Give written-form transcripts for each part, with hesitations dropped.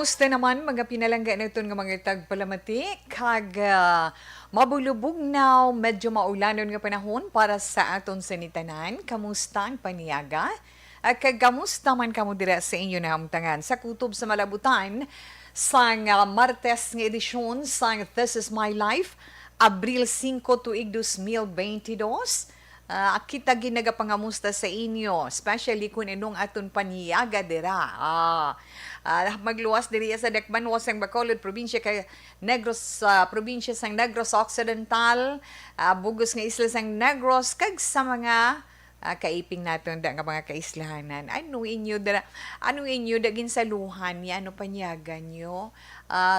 Kamusta naman mga pinalangga na ito nga mga tagpalamati? Mabulubog now, medyo maulanon nga panahon para sa aton sanitanan. Kamusta ang paniyaga? Kamusta man kamo dira sa inyo na hamtangan sa kutob sa malabutan sang Martes nga edisyon sang This is My Life, Abril 5 tuig 2022. Kita ginagapangamusta sa inyo, especially kung inong aton paniyaga dira. Magluwas diri sa Dakban wasang Bacolod probinsya kay Negros probinsya sang Negros Occidental, bugos nga isla sang Negros kag sa mga kaiping naton da nga mga kaislahanan. Ano inyo dagin sa luhan ni ano panyaga nyo?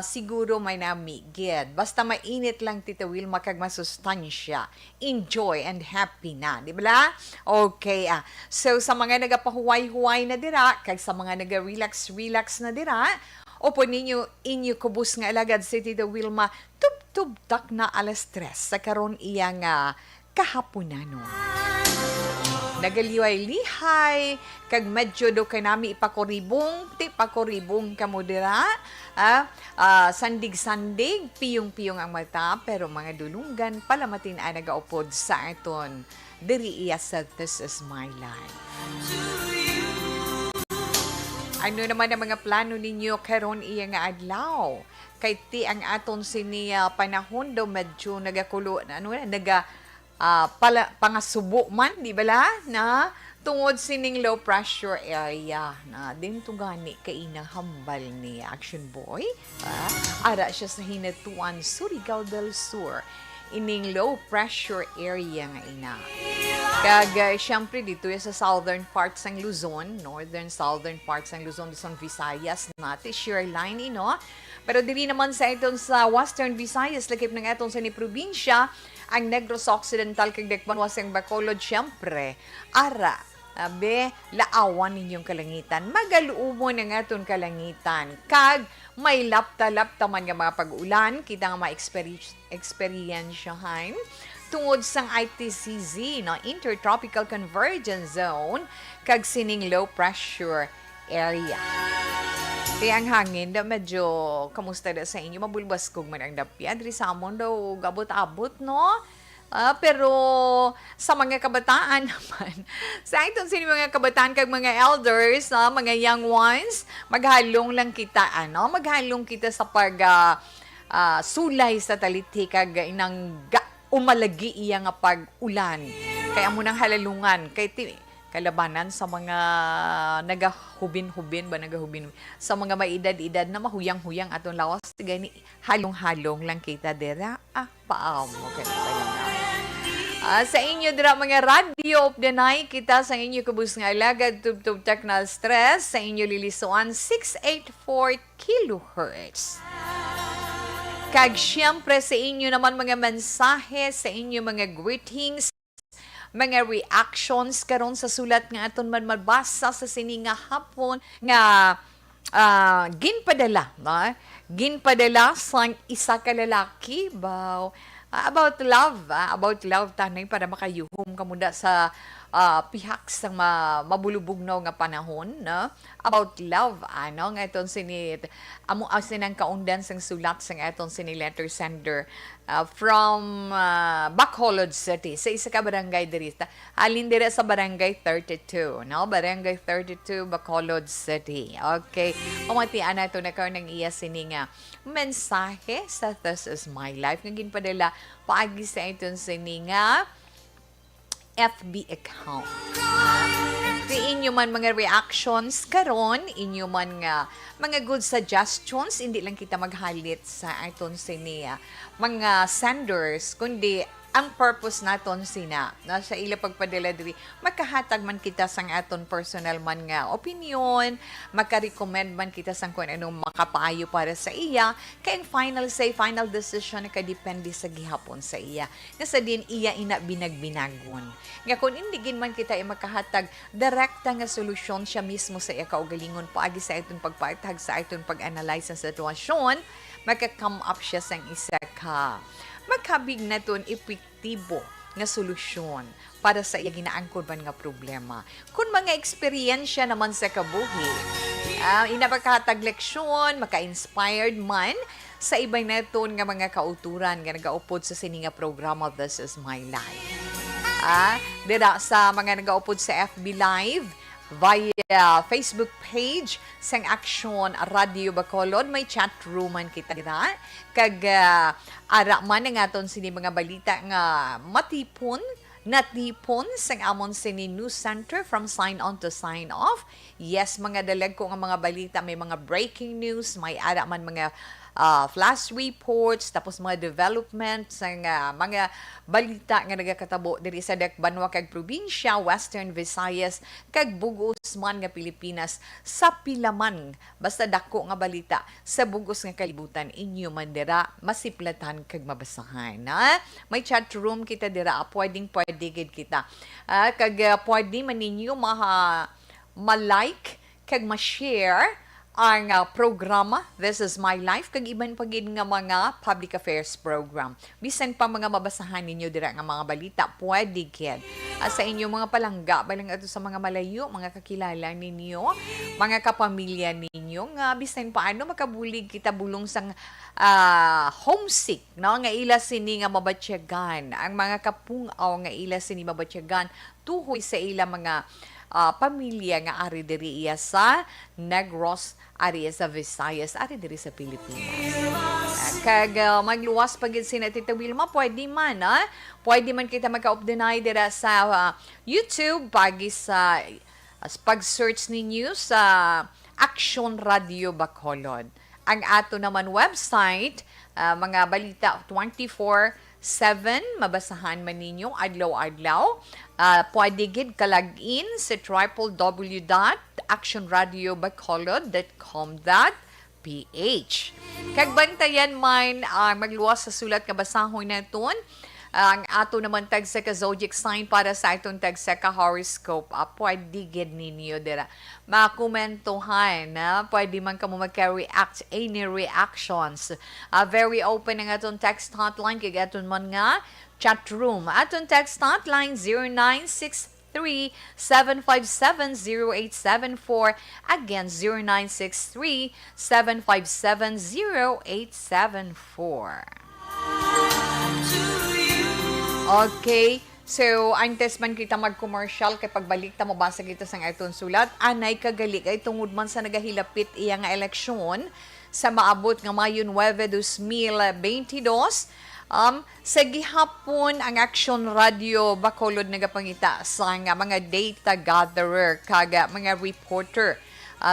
Siguro may namigid. Basta mainit lang Tita Wilma kag masustansya. Enjoy and happy na, di ba? Okay, so sa mga nagapahuway-huway na dira, kag sa mga naga-relax na dira, opo inyo kubus nga alagad si Tita Wilma, tub-tub-tak na alas 3 sa karon iyang kahaponanon. Nagaliway-lihay, kag medyo do kay nami ipakoribong kamo dira. Sandig-sandig, piyong-piyong ang mata, pero mga dulunggan palamatin ay nagaupod sa aton. Diri iya sa This is My Life. Ano naman ang mga plano ninyo karon iya nga adlaw? Kay ti ang aton sini panahon daw medyo nagakulo, pangasubo man, di ba na tungod sining low pressure area na dito gani kainang hambal ni Action Boy. Ara siya sa Hinatuan, Surigao del Sur. Ining low pressure area nga ina. Kag syempre dito sa southern parts ng Luzon, southern parts ng Luzon, Visayas natin, shoreline Pero diri naman sa iton sa Western Visayas, lakip ng iton sa ni probinsya, ang Negros Occidental kag Dakban wasang Bacolod, syempre, laawan ninyong kalangitan. Magaluumon ang aton kalangitan. Kag may lapta-lapta man nga mga pag-ulan, kita nga ma-experiensyahan tungod sang ITCZ, Intertropical Convergence Zone, kag sining low pressure area. Kaya ang hangin, medyo kamusta da sa inyo, mabulbas kog man ang dapya. Diri sa amon daw, abot-abot, no? Pero sa mga kabataan naman, sa itong sini mga kabataan kag mga elders, mga young ones, maghalong lang kita, maghalong kita sa sulay sa taliti kag inang umalagi iya nga pag-ulan. Kaya mo nang halalungan, kay kalabanan sa mga nagahubin sa mga maedad-edad na mahuyang-huyang atong lawas gani halong-halong lang kita dira paam okay sa inyo dira mga radio of the night kita sa inyo kubus nga alagad tub technal stress sa inyo lilisuan 684 kilohertz. Kag syempre sa inyo naman mga mensahe, sa inyo mga greetings, mga reactions karon sa sulat nga aton man mabasa sa sini nga hapon nga ginpadala sang isa ka lalaki about love tanay para makayuhom kamuda sa pihak sa mabulubugnaw nga panahon about love nga iton sinit amo asinang kaundan sang sulat sang iton sini letter sender from Bacolod City sa isa ka barangay diri halin diri sa barangay 32 barangay 32 Bacolod City. Okay, pamatian nato na karon ng iya sini nga mensahe sa This is My Life nga ginpadala paagi sa iton sini nga FB account. Sa inyo man mga reactions karon, inyo man nga mga good suggestions, hindi lang kita maghalit sa aton sini mga senders, kundi ang purpose naton sina sa ila pagpadala diri makahatag man kita sang aton personal man nga opinion, maka-recommend man kita sang kung anong makapaayo para sa iya, kay final decision nakadepende sa gihapon sa iya nga sa din iya ina binagbinagon nga kung indigin man kita makahatag direkta nga solusyon siya mismo sa iya kaugalingon paagi sa aton pagpatag sa aton pag-analyze sa sitwasyon, maka-come up siya sang isa ka magkabig na ton epektibo nga solusyon para sa iya ginaangkod man nga problema. Kung mga eksperyensya naman sa kabuhi, Inapagkatag leksyon, maka-inspired man sa ibang neton nga mga kauturan nga nagaupod sa sininga programa This Is My Life. Dira sa mga nagaupod sa FB Live, via Facebook page sang Action Radio Bacolod, may chat room man kita dira. Kag ara man nga aton sini mga balita nga natipon sang amon sini News Center from sign on to sign off. Yes, mga dalag ko nga mga balita, may mga breaking news, may ara man mga flash reports, tapos mga developments ng mga balita nga nagakatabo diri sa Dakbanwa kag probinsya, Western Visayas kag Bugos man nga Pilipinas sa pilaman. Basta dako nga balita sa bugos nga kalibutan inyo man dira masiplatan kag mabasahan. May chat room kita dira, pwede gid kita. Kag pwede man ninyo ma-like kag ma-share ang programa This Is My Life kag iban pagid nga mga public affairs program. Bisan pa mga mabasahan ninyo dira nga mga balita, pwede gid. Sa inyo mga palangga, balang ato sa mga malayo, mga kakilala ninyo, mga kapamilya ninyo, nga bisan paano makabulig kita bulong sang homesick, no? Nga ila sini nga mabatyagan, ang mga kapungaw nga ila sini mabatyagan, tuhoy sa ila mga pamilya nga ari diri iya sa Negros, ari sa Visayas, ari diri sa Pilipinas. Kag magluwas pagid sina Tita Wilma, pwede man pwede man kita magka-updeny dira sa YouTube pagi sa pag-search ninyo sa Action Radio Bacolod. Ang ato naman website, mga balita 24/7, mabasahan man ninyo adlaw-adlaw. Pwede gid ka-login sa www.actionradiobacolod.com.ph. Kag bantayan man magluwas sa sulat nga basahon naton. Ang ato naman tag sa ka-zodiac sign para sa itong tag sa ka-horoscope. Pwede gid ninyo dira makomentuhan. Pwede man ka mo magka-react any reactions. Very open ang atong text hotline kag aton man nga chat room. Atong text hotline 0963-757-0874. Again, 0963-757-0874. Okay. So, antes man kita mag-commercial, kay pagbalik ta mo basa kita sa itong sulat, anay kagalig ay tungod man sa nagahilapit iya nga eleksyon sa maabot nga Mayo 9, 2022. Sa gihapon ang Action Radio Bacolod nagapangita sa nga mga data gatherer kaga mga reporter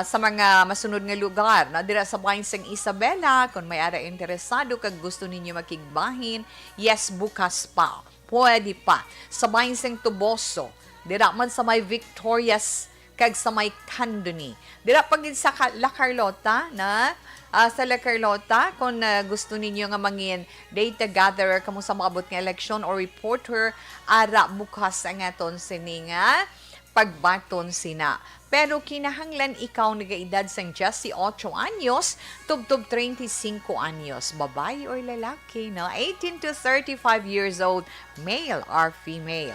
sa mga masunod nga lugar na dira sa bahin sang Isabela. Kung may ara interesado kag gusto ninyo makigbahin, yes, bukas pa, pwede pa sa bahin sang Tuboso, dira man sa may Victorias kag sa may Candoni, dira pagid sa La Carlota na sa La Carlota, kung gusto ninyo nga mangin data gatherer kamo sa maabot nga eleksyon or reporter, ara bukas ang aton sini nga pagbaton sina. Pero kinahanglan ikaw nagaedad sang 18 anyos, tubtob 35 anyos, babae or lalaki, no? 18 to 35 years old, male or female.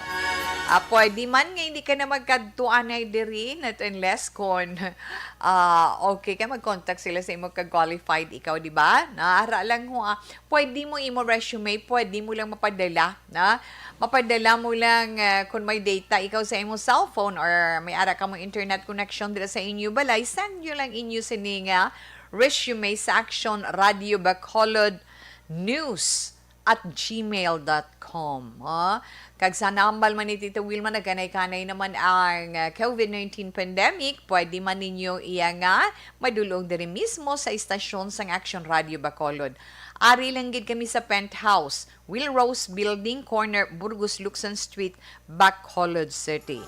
Pwede man nga hindi ka na magkadtuan ay diri, not unless kung okay ka, mag-contact sila sa imo ka-qualified ikaw, di ba? Naara lang ho, pwede mo imo resume, pwede mo lang mapadala, na? Mapadala mo lang kung may data ikaw sa imo cellphone or may ara ka mong internet connection dito sa inyo balay, send nyo lang inyo sininga resume sa Action Radio Bacolod News @gmail.com. Kag sa nambal man ni Tita Wilma, nagkanay-kanay naman ang COVID-19 pandemic, pwede man ninyo iya nga madulong diri mismo sa istasyon sang Action Radio Bacolod. Ari lang gid kami sa penthouse, Will Rose Building, corner Burgos Luxon Street, Bacolod City.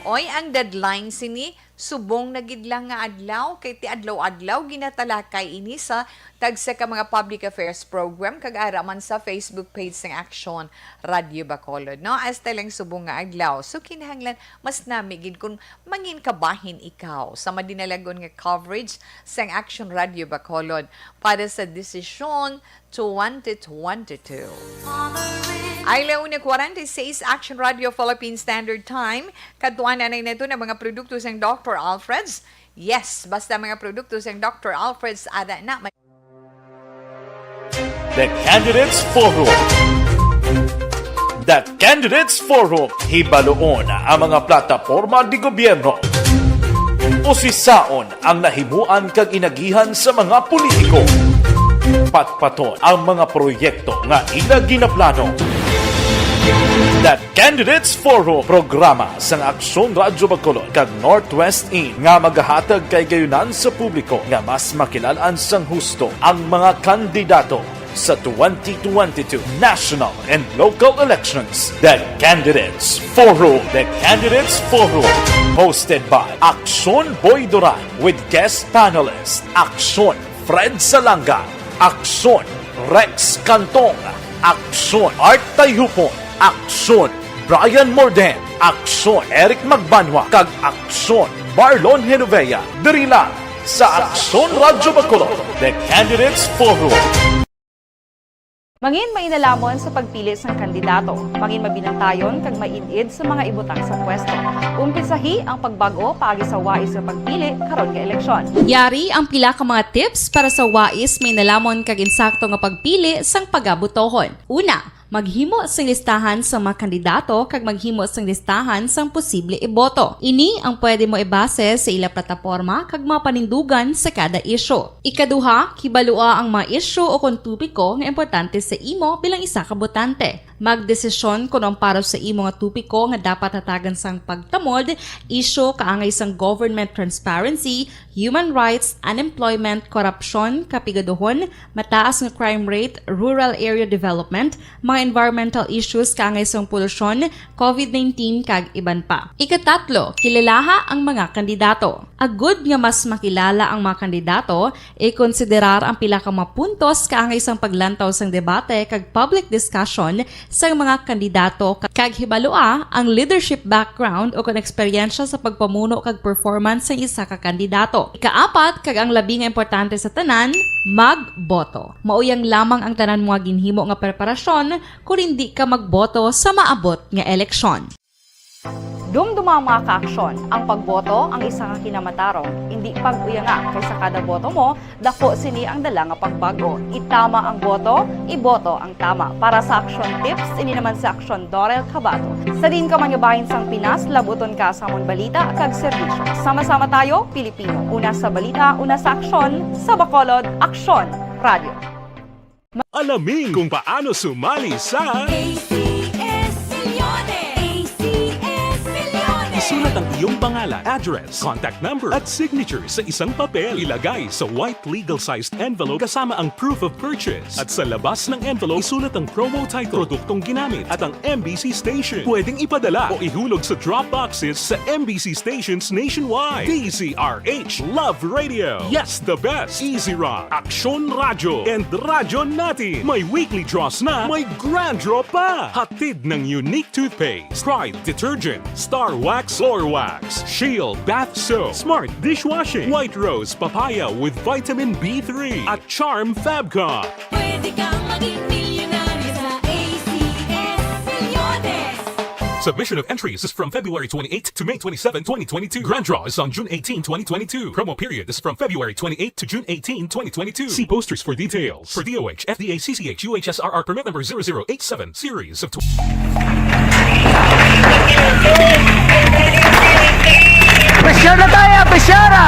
Oy, ang deadline sini subong na gid lang nga adlaw, kay ti adlaw-adlaw ginatalakay ini sa tagsa ka mga public affairs program kag ara man sa Facebook page ng Action Radio Bacolod, no? As talang subong nga adlaw, so kinahanglan mas nami gid kun mangin kabahin ikaw sa madinalagon nga coverage sa Action Radio Bacolod para sa desisyon 2022. Ay launa 46 Action Radio Philippine Standard Time. Katuan na nito ng mga produkto ng Dr. Alfred's. Yes, basta mga produkto ng Dr. Alfred's ada na. The Candidates Forum. The Candidates Forum. Hibaloon ang mga plataporma di gobyerno. Usisaon ang nahimuan kag inagihan sa mga politiko. Patpaton ang mga proyekto nga ila ginaplano. The Candidates Forum, programa sang Aksyon Radyo Bacolod kag Northwest In nga magahatag kay gayunan sa publiko nga mas makilalaan sang husto ang mga kandidato sa 2022 national and local elections. The Candidates Forum. The Candidates Forum. Hosted by Aksyon Boy Duran with guest panelist Aksyon Fred Salanga, Aksyon Rex Cantong, Aksyon Art Tayupon, Aksyon Brian Morden, Aksyon Eric Magbanwa, kag Aksyon Marlon Genovea. Diri lang sa Aksyon Radyo Bacolod. The Candidates Forum. Mangin mainalamon sa pagpili ng kandidato, mangin mabinantayon kag mainid sa mga ibutang sa pwesto. Umpisahi ang pagbago paagi sa wais sa pagpili karon nga eleksyon. Yari ang pila ka mga tips para sa wais may nalamon kag insakto nga pagpili sang pagabutohon. Una, maghimo sang listahan sa mga kandidato kag maghimo sang listahan sang posible iboto. Ini ang pwede mo ibase sa ila plataporma kag mga panindugan sa kada isyu. Ikaduha, kibalua ang mga isyu o kontupiko nga importante sa imo bilang isa ka botante. Magdesisyon kung ang para sa imo nga tupiko nga dapat hatagan sang pagtamod, isyu kaangay sang government transparency, human rights, unemployment, korupsyon, kapigaduhon, mataas nga crime rate, rural area development, mga environmental issues kaangay sang polusyon, COVID-19 kag iban pa. Ikatatlo, kilalaha ang mga kandidato. Agud nga mas makilala ang mga kandidato, i-konsiderar ang pila ka mga puntos kaangay sang paglantaw sang debate kag public discussion sa mga kandidato kag hibalua ang leadership background o kung eksperyensya sa pagpamuno kag performance sa isa ka kandidato. Ikaapat kag ang labi nga importante sa tanan, magboto. Mauyang lamang ang tanan mga ginhimo nga preparasyon kung hindi ka magboto sa maabot nga eleksyon. Dumduma ang mga kaaksyon, ang pagboto ang isa ka kinamatarong, hindi pag-uyanga kaysa kada boto mo, dako sini ang dala nga pagbago. Itama ang boto, iboto ang tama. Para sa action tips, ini naman sa aksyon Dorel Cabato. Sa din ka manyabahin sang Pinas, labuton ka sa amon balita kag serbisyo. Sama-sama tayo, Pilipino. Una sa balita, una sa aksyon, sa Bacolod, Aksyon Radio. Alamin kung paano sumali sa isulat ang iyong pangalan, address, contact number at signature sa isang papel. Ilagay sa white legal-sized envelope kasama ang proof of purchase. At sa labas ng envelope, isulat ang promo title, produktong ginamit at ang MBC station. Pwedeng ipadala o ihulog sa drop boxes sa MBC stations nationwide. DZRH Love Radio. Yes, the best. Easy Rock, Aksyon Radio, and Radyo Natin. May weekly draws na, may grand draw pa. Hatid ng unique toothpaste, Pride Detergent, Star Wax Floor Wax, Shield Bath Soap, Smart Dishwashing, White Rose Papaya with Vitamin B3, at Charm Fabcon. Pwede kang maging milyonaryo sa ACS Milyones. Submission of entries is from February 28 to May 27, 2022. Grand draw is on June 18, 2022. Promo period is from February 28 to June 18, 2022. See posters for details. For DOH, FDA, CCH, UHSRR permit number 0087, series of... Pressure na tayo! Pressure na!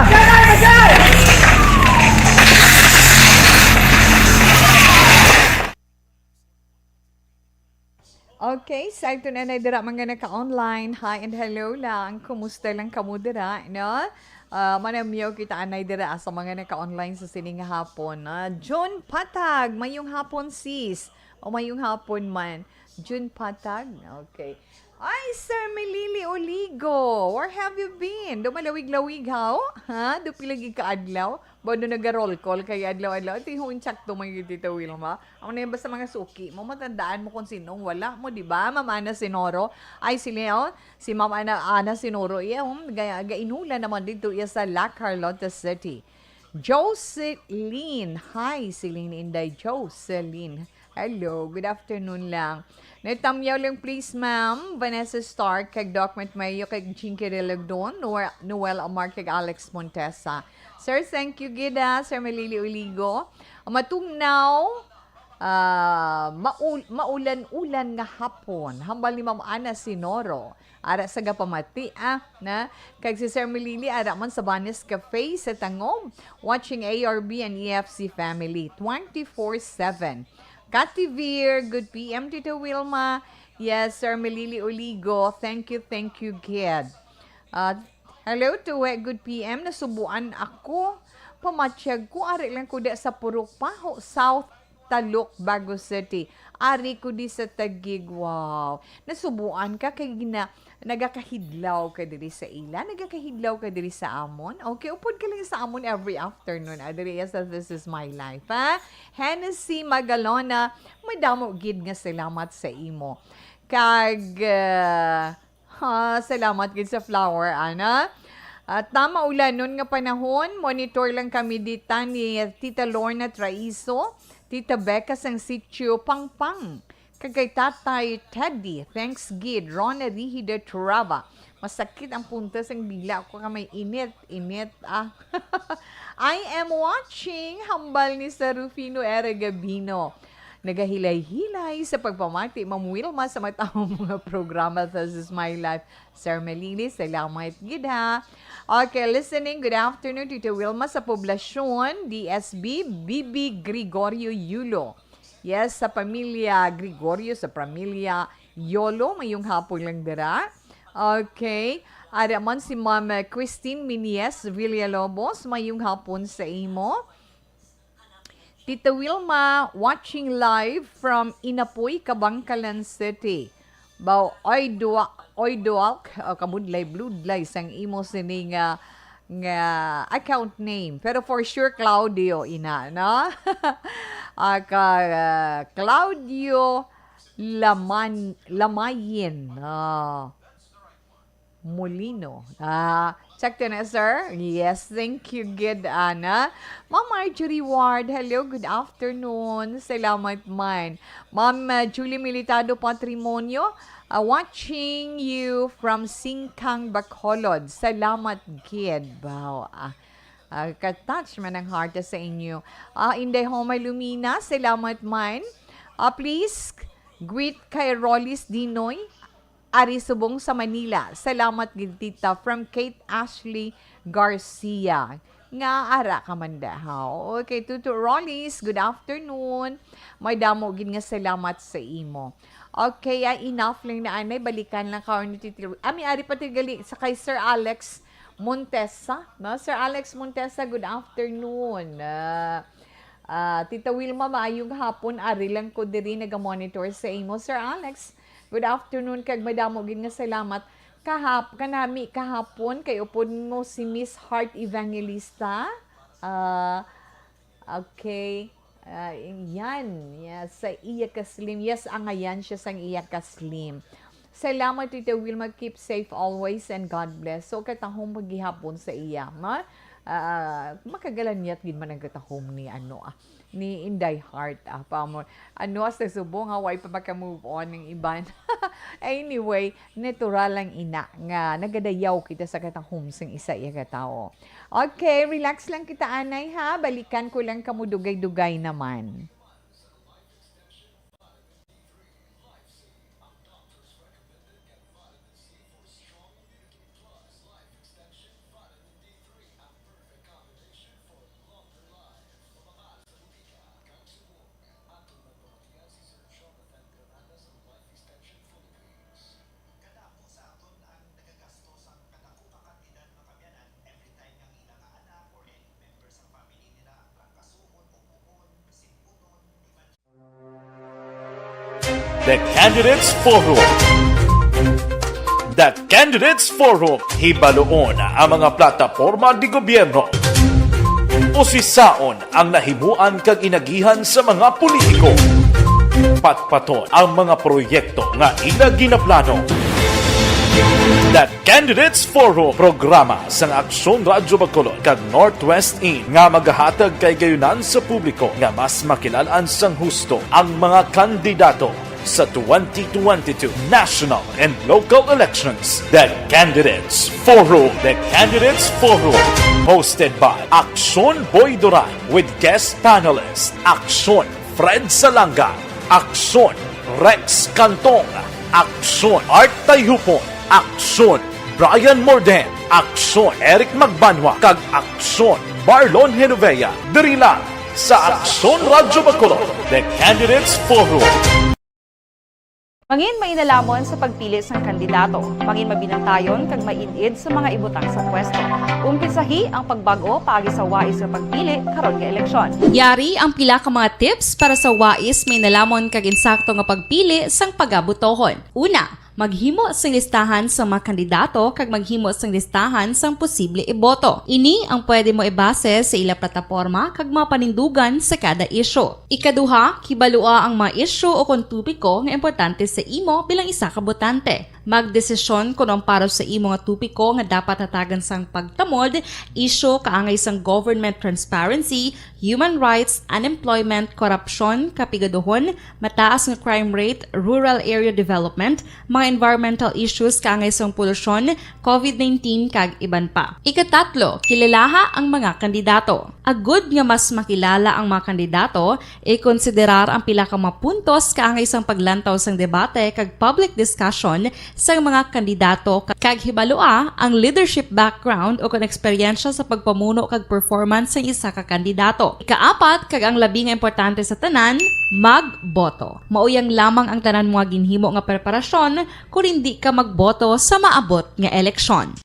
Okay, sa ito na dira mga naka-online. Hi and hello lang. Kumusta lang kamo dira, no? Manamyaw kita anay dira sa mga naka-online sa sining hapon. John Patag, mayong hapon sis. O mayong hapon man. John Patag, okay. Ay, Sir Melili Oligo, where have you been? Dumalawig-lawig how? Ha? Dupilagi ka adlaw? Bado nag-roll call kay adlaw-adlaw. Ito yung tsakto may Tita Wilma. Ang na ba sa mga suki mo, matandaan mo kung sinong wala mo, di ba? Mama Ana Sinoro. Ay, si Leon, si Mama Ana Sinoro. Gainula naman dito sa La Carlota City. Jocelyn. Hi, Celine Inday. Jocelyn. Hello, good afternoon lang. Natamyaw lang please, ma'am. Vanessa Stark, kag Document Mayo, kag Chinky Relagdon, Noel Amar, kag Alex Montesa. Sir, thank you, Gida. Sir Malili Uligo. Matungnaw, maulan-ulan nga hapon. Hambal ni Ma'am Ana Sinoro. Ara sa gapamati, na. Kag si Sir Malili, ara man sa Banes Cafe sa Tangom. Watching ARB and EFC Family 24/7. Cathy Veer, good PM, Tito Wilma. Yes, Sir Melili Oligo. Thank you, Gid. Hello to good PM. Nasubuan ako. Pamatsyag ko. Ari lang ko di sa Purok Paho, South Talok, Bago City. Ari ko di sa Taguig. Wow. Nasubuan ka kay nagakahidlaw ka diri sa ila, nagakahidlaw ka diri sa amon. Okay, upod ka lang sa amon every afternoon. Diri sa This Is My Life, ha? Hennessy Magalona, madamo gid nga salamat sa imo. Kag salamat gid sa flower, ana. Tama ulan nun nga panahon, monitor lang kami dita ni Tita Lorna Traiso, Tita Becca sang sitio Pangpang. Kagay Tatay Teddy, thanks Gid, Rona Rihida Turaba. Masakit ang puntas ang bila ko kamay init, I am watching hambal ni Sir Rufino Era Gabino. Nagahilay-hilay sa pagpamati, Ma'am Wilma sa matawang mga programa. This Is My Life. Sir Melili, salamat Gid ha. Okay, listening, good afternoon Tito Wilma sa Poblasyon, DSB, Bibi Gregorio Yulo. Yes, sa pamilya Gregorio, sa pamilya Yolo, mayong hapon lang dira. Okay. Araman si Ma'am Christine Minies Villalobos, mayong hapon sa imo. Tita Wilma, watching live from Inapoy, Kabangkalan City. Baw, oy duak, kamudlay, bludlay, sang imo sining nga account name. Pero for sure, Claudio, ina, no? Claudio Lamayin Molino. Check to na, sir. Yes, thank you, good, Ana. Ma'am Marjorie Ward, hello, good afternoon. Salamat man. Ma'am Julie Militado Patrimonio, watching you from Singkang, Bacolod. Salamat, kid. Wow. Katouch man ang heart sa inyo. Inday Homay Lumina, salamat man. Please, greet kay Rollis Dinoy, Ari Subong sa Manila. Salamat gid tita from Kate Ashley Garcia. Nga ara ka man dahaw. Okay, Tuto Rollis, good afternoon. May damo gid nga salamat sa imo. Okay, enough lang na anay, balikan lang ka ni Tito. Ami ari patigali sa kay Sir Alex Montesa, no? Sir Alex Montesa, good afternoon. Tita Wilma, maayong hapon. Ari lang ko diri naga-monitor sa imo, Sir Alex. Good afternoon, kag madamo gid nga salamat. Kanami kahapon kay upod mo si Miss Heart Evangelista. Okay. Yan. Yes, sa iya kaslim. Yes, angayan siya sang iya kaslim. Salamat, Tita Wilma. Keep safe always and God bless. So, katahong maghihapon sa iya. Makagalanyat gid man ang katahong ni ni Inday Heart. Pamor. As nagsubong, way pa maka-move on ng iban. Anyway, natural lang ina nga nagadayaw kita sa katahong sing isa iya katao. Okay, relax lang kita, anay ha. Balikan ko lang kamo dugay-dugay naman. The Candidates Forum. The Candidates Forum. Hibaloon ang mga plataporma di gobyerno. Usisaon ang nahimuan kag inagihan sa mga politiko. Patpaton ang mga proyekto nga ila ginaplano. That Candidates Forum programa sa Aksyon Radyo Bacolod kag Northwest In nga magahatag kay gayunan sa publiko nga mas makilalaan sang husto ang mga kandidato sa 2022 national and local elections. The Candidates Forum. The Candidates Forum. Hosted by Aksyon Boy Duran with guest panelists Aksyon Fred Salanga, Aksyon Rex Cantong, Aksyon Art Tayhupon, Aksyon Brian Morden, Aksyon Eric Magbanwa, kag Aksyon Marlon Genovea. Diri lang sa Aksyon Radyo Bacolod. The Candidates Forum. Mangin mainalamon sa pagpili sang kandidato, mangin mabinantayon kag mainid sa mga ibutang sa pwesto. Umpisahi ang pagbago paagi sa wais sa pagpili karon nga eleksyon. Yari ang pila ka mga tips para sa wais may nalamon kag insakto nga pagpili sang pagabutohon. Una, maghimo sang listahan sa mga kandidato kag maghimo sang listahan sang posible iboto. Ini ang pwede mo ibase sa ila plataporma kag mga panindugan sa kada isyu. Ikaduha, kibalua ang mga isyu o kung tupiko nga importante sa imo bilang isa ka botante. Magdesisyon kung ang para sa imo nga tupiko nga dapat hatagan sang pagtamod, isyu kaangay sang government transparency, human rights, unemployment, korupsyon, kapigaduhon, mataas nga crime rate, rural area development, mga environmental issues kaangay sang polusyon, COVID-19 kag iban pa. Ikatatlo, kilalaha ang mga kandidato. Agud nga mas makilala ang mga kandidato, i-konsiderar ang pila ka mga puntos kaangay sang paglantaw sang debate kag public discussion sa mga kandidato kag hibalua ang leadership background o kon eksperyensya sa pagpamuno kag performance sa isa ka kandidato. Ikaapat kag ang labi nga importante sa tanan, magboto. Mauyang lamang ang tanan mga ginhimo nga preparasyon kung hindi ka magboto sa maabot nga eleksyon.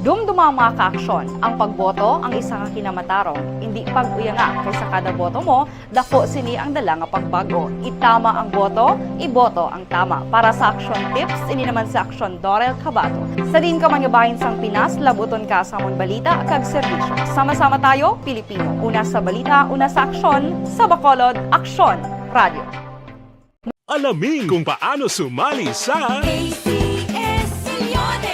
Dumduma ang mga kaaksyon, ang pagboto ang isa ka kinamatarong, hindi pag-uyanga kaysa kada boto mo, dako sini ang dala nga pagbago. Itama ang boto, iboto ang tama. Para sa action tips, ini naman sa Aksyon Dorel Cabato. Sa din ka manyabahin sang Pinas, labuton ka sa among balita kag serbisyo. Sama-sama tayo, Pilipino. Una sa balita, una sa aksyon, sa Bacolod, Aksyon Radio. Alamin kung paano sumali sa ACS Milyones!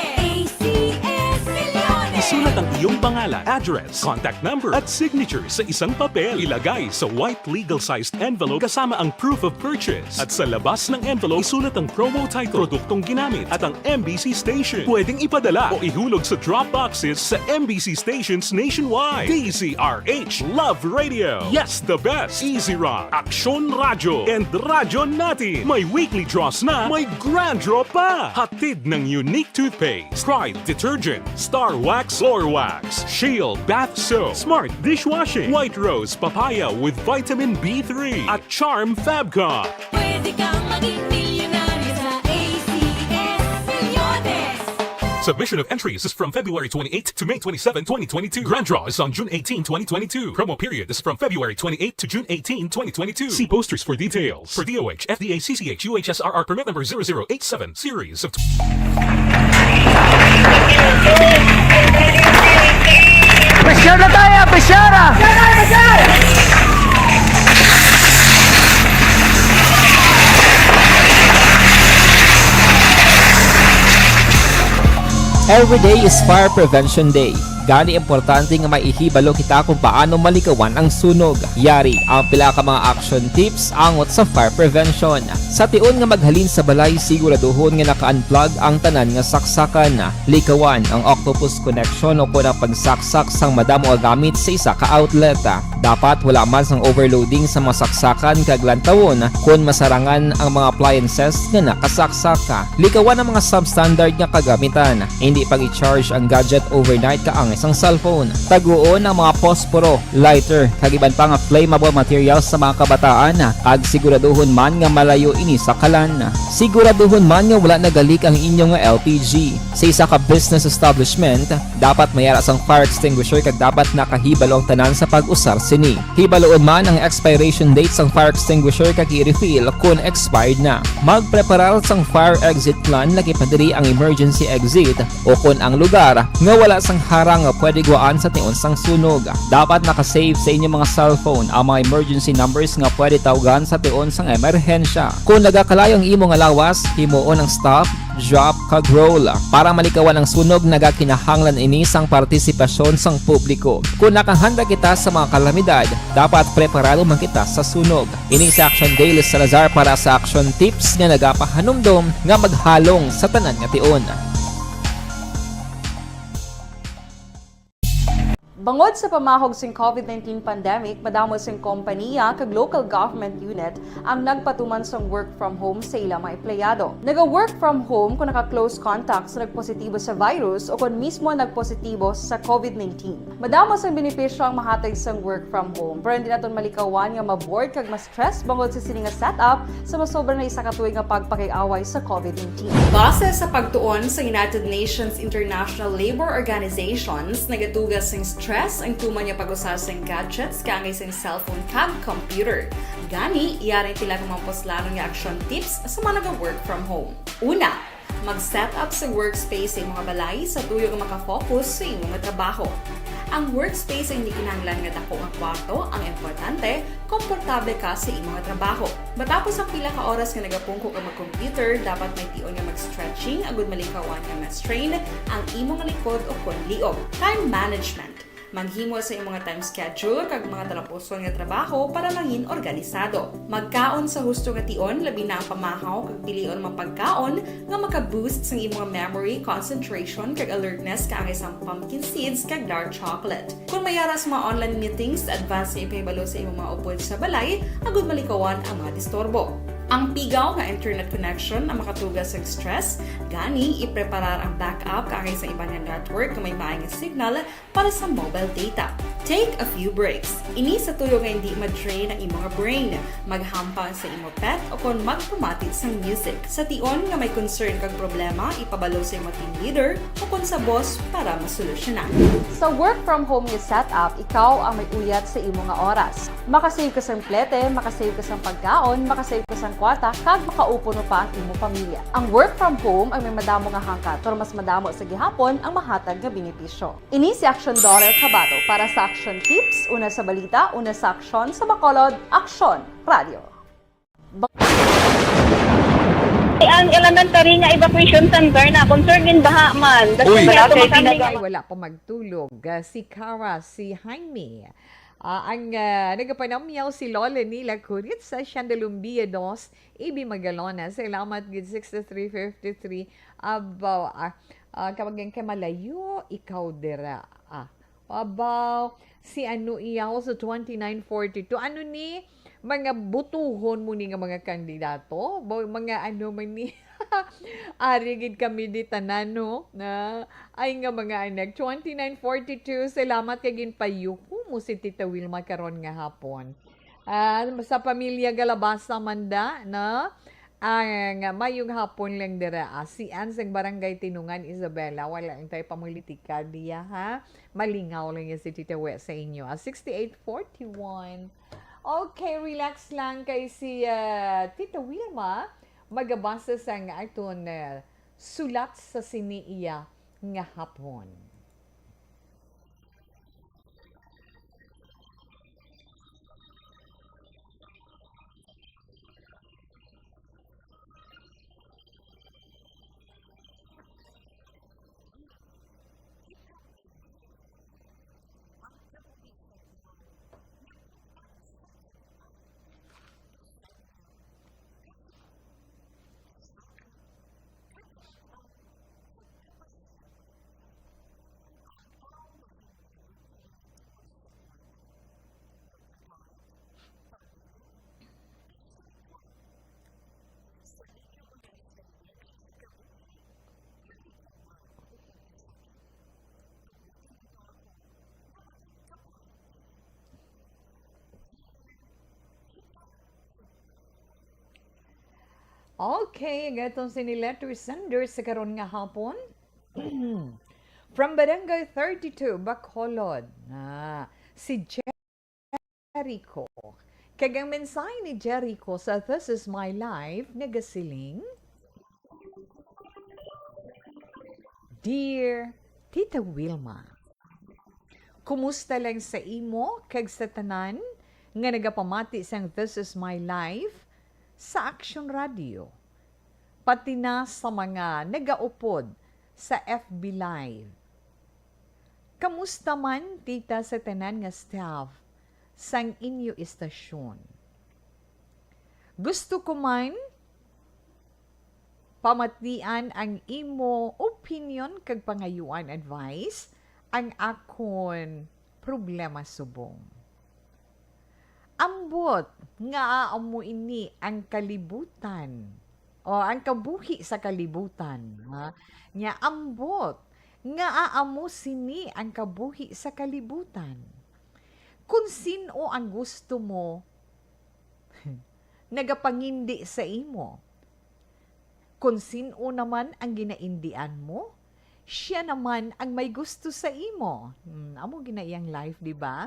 ACS Milyones! Isulat ang iyong pangalan, address, contact number at signature sa isang papel. Ilagay sa white legal-sized envelope kasama ang proof of purchase. At sa labas ng envelope, isulat ang promo title, produktong ginamit at ang MBC station. Pwedeng ipadala o ihulog sa drop boxes sa MBC stations nationwide. DZRH Love Radio. Yes, the best. Easy Rock, Aksyon Radyo, and Radyo Natin. May weekly draws na, may grand draw pa. Hatid ng unique toothpaste, Pride Detergent, Star Wax Floor Wax, Shield Bath Soap, Smart Dishwashing, White Rose Papaya with Vitamin B3, at Charm Fabcon. Pwede kang maging milyonaryo sa ACS Milyones! Submission of entries is from February 28 to May 27, 2022. Grand draw is on June 18, 2022. Promo period is from February 28 to June 18, 2022. See posters for details. For DOH, FDA, CCH, UHSRR permit number 0087, series of... Pressure na tayo, pressure! Every day is Fire Prevention Day. Gani importante nga maihibalo kita kung paano malikawan ang sunog. Yari ang pila ka mga action tips angot sa fire prevention. Sa tiun nga maghalin sa balay, siguraduhon nga naka-unplug ang tanan nga saksakan. Likawan ang octopus connection o kung ang pagsaksak sang madamo nga gamit sa isa ka outlet. Dapat wala man sang overloading sa mga saksakan kag lantawon kung masarangan ang mga appliances nga nakasaksaka. Likawan ang mga substandard nga kagamitan. Hindi pag i-charge ang gadget overnight kaang isang cellphone. Taguon ang mga posporo, lighter, kag iban pa nga flammable materials sa mga kabataan. Kag siguraduhon man nga malayo ini sa kalan. Siguraduhon man nga wala nagalik ang inyong LPG. Sa isa ka business establishment, dapat mayara sang fire extinguisher kag dapat nakahibalo ang tanan sa pag-usar sini. Hibaloon man ang expiration date sang fire extinguisher kag i-refill kung expired na. Magpreparar sang fire exit plan lagi padiri ang emergency exit o kung ang lugar nga wala sang harang nga pwede guwaan sa tiun sang sunog. Dapat nakasave sa inyong mga cellphone ang mga emergency numbers nga pwede tawagan sa tiun sang emerhensya. Kung nagakalayo ang imo nga lawas, himuon ang stop, drop kag roll. Para malikawan ang sunog, nagakinahanglan ini sang partisipasyon sang publiko. Kung nakahanda kita sa mga kalamidad, dapat preparado man kita sa sunog. Ini sa Action Daily Salazar para sa Action Tips nga nagapahanumdom nga maghalong sa tanan nga tion. Bangod sa pamahog sing COVID-19 pandemic, madamo sing kompanya kag local government unit ang nagpatuman sang work from home sa ilang mga empleyado. Naga-work from home kung naka-close contact sa nagpositibo sa virus o kung mismo nagpositibo sa COVID-19. Madamo sang benepisyo ang mahatag sang work from home, pero hindi naton malikawan nga ma-bored kag ma-stress bangod sa sini nga setup sa masobra na isa ka tuig nga pagpakiaway sa COVID-19. Base sa pagtuon sa United Nations International Labour Organizations, nagatugas sing stress ang tuman niya pag-usar sa gadgets kaangay sa cellphone kag computer. Gani, iyarin tila kung mga poslanong nga action tips sa mga nag-work from home. Una, mag-set up sa workspace sa imong mga balay sa tuyo nga makafocus sa imong trabaho. Ang workspace ay hindi kinahanglan nga dako nga kwarto, ang importante, komportable ka sa imong trabaho. Matapos ang pila ka oras nga nagapungko ka mag-computer, dapat may tion nga mag-stretching agud malikawan nga ma-strain ang imong likod o kon liog. Time management. Maghimo sa imong time schedule kag mga talapuson nga trabaho para mangin organisado. Magkaon sa husto nga tion, labi na ang pamahaw kag pilion mga pagkaon nga maka-boost sa imong memory, concentration kag alertness kaangay sa pumpkin seeds kag dark chocolate. Kung mayara sa mga online meetings, advance sa ipahibalo sa imong mga upod sa balay, agud malikawan ang mga disturbo. Ang pigaw nga internet connection ang makatugas sa stress, gani ipreparar ang backup kaangay sa ibang network na may maayong signal para sa mobile data. Take a few breaks. Ini sa tuyo nga hindi ma-drain ang imong brain, maghampang sa imong pet o kung magpumatit sa music. Sa tion nga may concern kag problema, ipabalo sa imong team leader o kung sa boss para masolusyonan. Sa work from home nga setup, ikaw ang may uyat sa imong nga oras. Makasave ka sa plete, makasave ka sa pagkaon, makasave ka sa kwarta, kag makaupo no pa ang imong pamilya. Ang work from home ay may madamo nga hangkat, pero mas madamo sa gihapon ang mahatag nga benepisyo. Ini si Action Donald Cabato para sa Action Tips, una sa balita, una sa aksyon, sa Bacolod, Aksyon Radio. Ang elementary nga evacuation center na concern din baha man. Ay, wala pa magtulog. Si Cara, si Jaime. Ang nagapanamyaw si Lola nila kunit sa Chandalumbia 2, Ibi Magalona. Salamat gid 6353. Kapag kay malayo, ikaw dira. Abaw, si ano iyaw sa 2942. Ano ni? Mga butuhon mo ni nga mga kandidato. Mga ano man ni. Arigid kami di tanano na ay nga mga anak. 2942, salamat kagin payuko mo si Tita Wilma karon nga hapon. Sa pamilya Galabasa Manda na ang mayong hapon lang dira. Si Ann sa Barangay Tinungan, Isabela, wala ang tayo pamulitika diya ha. Malingaw lang yan si Tita We sa inyo. 6841. Okay, relax lang kay si Tita Wilma. Magabasa sa nga aton sulat sa siniiya nga hapon. Okay, gatong siniletter senders sa karon nga hapon. From Barangay 32, Bacolod. Si Jericho. Kagang mensahe ni Jericho sa This Is My Life, nagasiling, Dear Tita Wilma, kumusta lang sa imo kag sa tanan nga nagapamati sang This Is My Life sa Action Radio. pati na sa mga nagaupod sa FB Live. Kamusta man, tita, sa tanan nga staff sang inyo istasyon? Gusto ko man pamatian ang imo opinion kag pangayuan advice ang akon problema subong. Ambot nga amo ini ang kalibutan o ang kabuhi sa kalibutan, ha? Nya ambot nga aamo sini ang kabuhi sa kalibutan. Kung sino ang gusto mo nagapangindi sa imo. Kung sino naman ang ginaindian mo, siya naman ang may gusto sa imo. Amo ginayang life, di ba?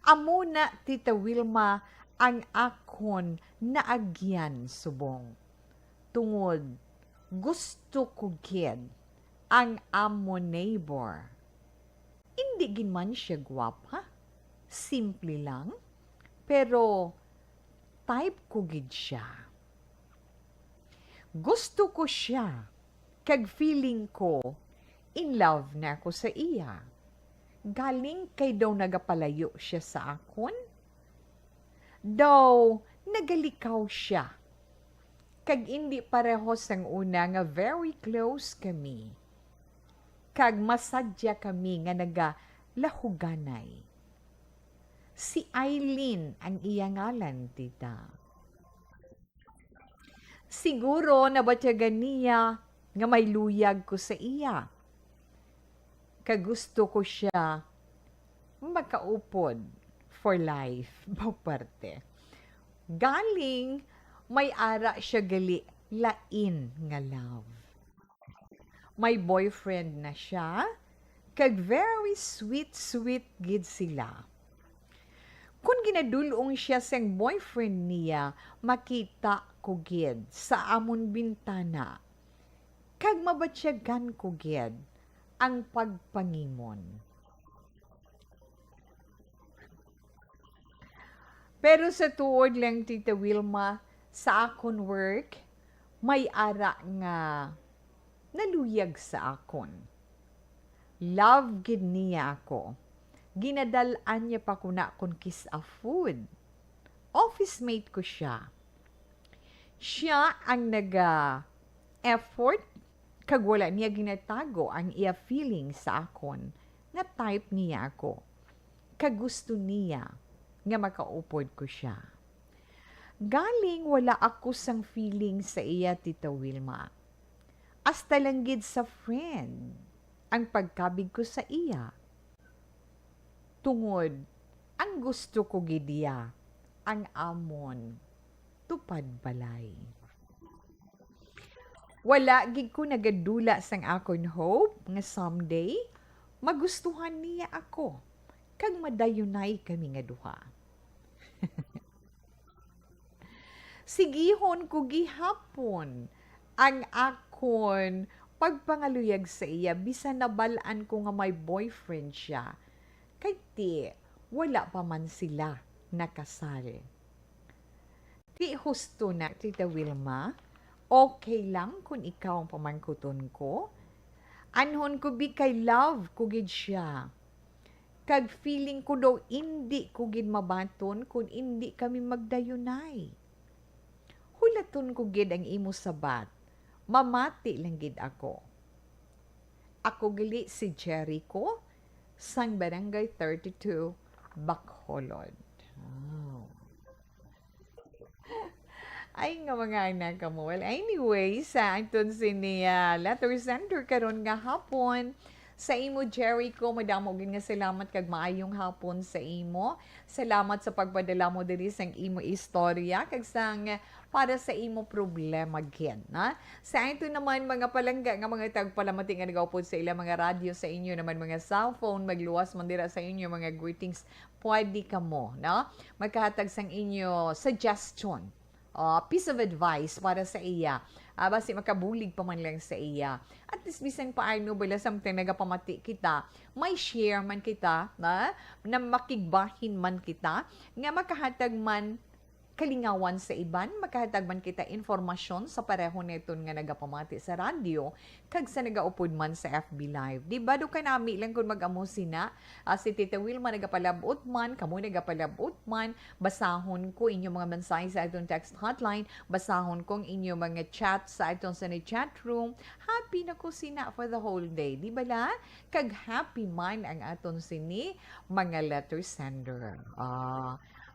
Amo na, Tita Wilma, ang akon naagyan subong. Tungod, gusto ko gid ang amo neighbor. Hindi ginman siya gwapa. Simple lang. Pero, type ko gid siya. Gusto ko siya. Kag feeling ko, in love na ako sa iya. Galing kay daw nagapalayo siya sa akon. Daw, nagalikaw siya. Kag hindi pareho sang una nga very close kami. Kag masadya kami nga nagalahuganay. Si Eileen ang iyangalan, tita. Siguro nabatyagan niya nga may luyag ko sa iya. Kagusto ko siya makaupod for life, parte. Galing, may ara siya gali, lain nga love. May boyfriend na siya, kag very sweet gid sila. Kung ginadulong siya sang boyfriend niya, makita ko gid sa amon bintana. Kag mabatsyagan ko gid ang pagpangimon. Pero sa tuod lang, Tita Wilma, sa akon work, may ara nga naluyag sa akon. Love gid niya ako. Ginadalaan niya pa kuna kon kiss a food. Office mate ko siya. Siya ang effort kag wala niya ginatago ang iya feeling sa akon nga type niya ako. Kag gusto niya nga makaupod ko siya. Galing wala ako sang feeling sa iya, Tita Wilma. Hasta lang gid sa friend ang pagkabig ko sa iya. Tungod, ang gusto ko gidiya, ang amon, tupad balay. Wala gid ko nagadula sang akon hope nga someday magustuhan niya ako kag madayunay kami nga duha. Sigihon ko gihapon ang akon pagpangaluyag sa iya bisan nabalaan ko nga may boyfriend siya. Kay ti, wala pa man sila nakasal. Ti husto na, Tita Wilma, okay lang kung ikaw ang pamangkuton ko. Anhon ko bi kay love ko gid siya. Kag feeling ko daw hindi ko gid mabaton kung hindi kami magdayunay. Hulaton ko gid ang imo sabat. Mamati lang gid ako. Ako gali si Jericho sang Barangay 32, Bacolod. Oh. Ay nga mga anak mo. Well, anyway, sa antun siniya letter sender karon nga hapon sa imo Jericho, madamo gid nga salamat kag maayong hapon sa imo. Salamat sa pagpadala mo diri sang imo istorya kag sang para sa imo problema gid, na. Sa ito naman mga palangga nga mga tagpalamati nga nagaupod sa ilang mga radyo sa inyo naman mga cellphone, magluwas man dira sa inyo mga greetings, pwede ka mo, no? Magkahatag sang inyo suggestion. Piece of advice para sa iya. Basi makabulig pa man lang sa iya. At least bisan paano bala samtang nagapamati kita, may share man kita, na makigbahin man kita, nga makahatag man kalingawan sa iban, makahatag man kita informasyon sa pareho neton nga nagapamati sa radyo, kag sa nagaupod man sa FB Live. Di ba, do ka nami lang kung mag-amo sina, si Tita Wilma nagapalabot man, kamo nagapalabot man, basahon ko inyong mga mensahe sa itong text hotline, basahon kong inyong mga chat sa itong sa chat room, happy na ko sina for the whole day. Di ba la? Kag happy man ang aton sini, mga letter sender.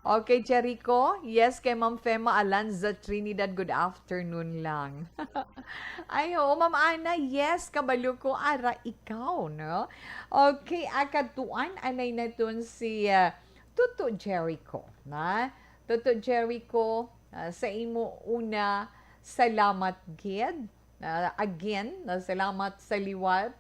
Okay, Jericho. Yes, kay Ma'am Fema Alanza Trinidad, good afternoon lang. Ay, oo, Ma'am Ana, yes, kabalo ko, ara ikaw, no? Okay, akatuan, anay na dun si Tuto Jericho, na? Tuto Jericho, sa imo una, salamat, gid. Again, salamat sa liwat.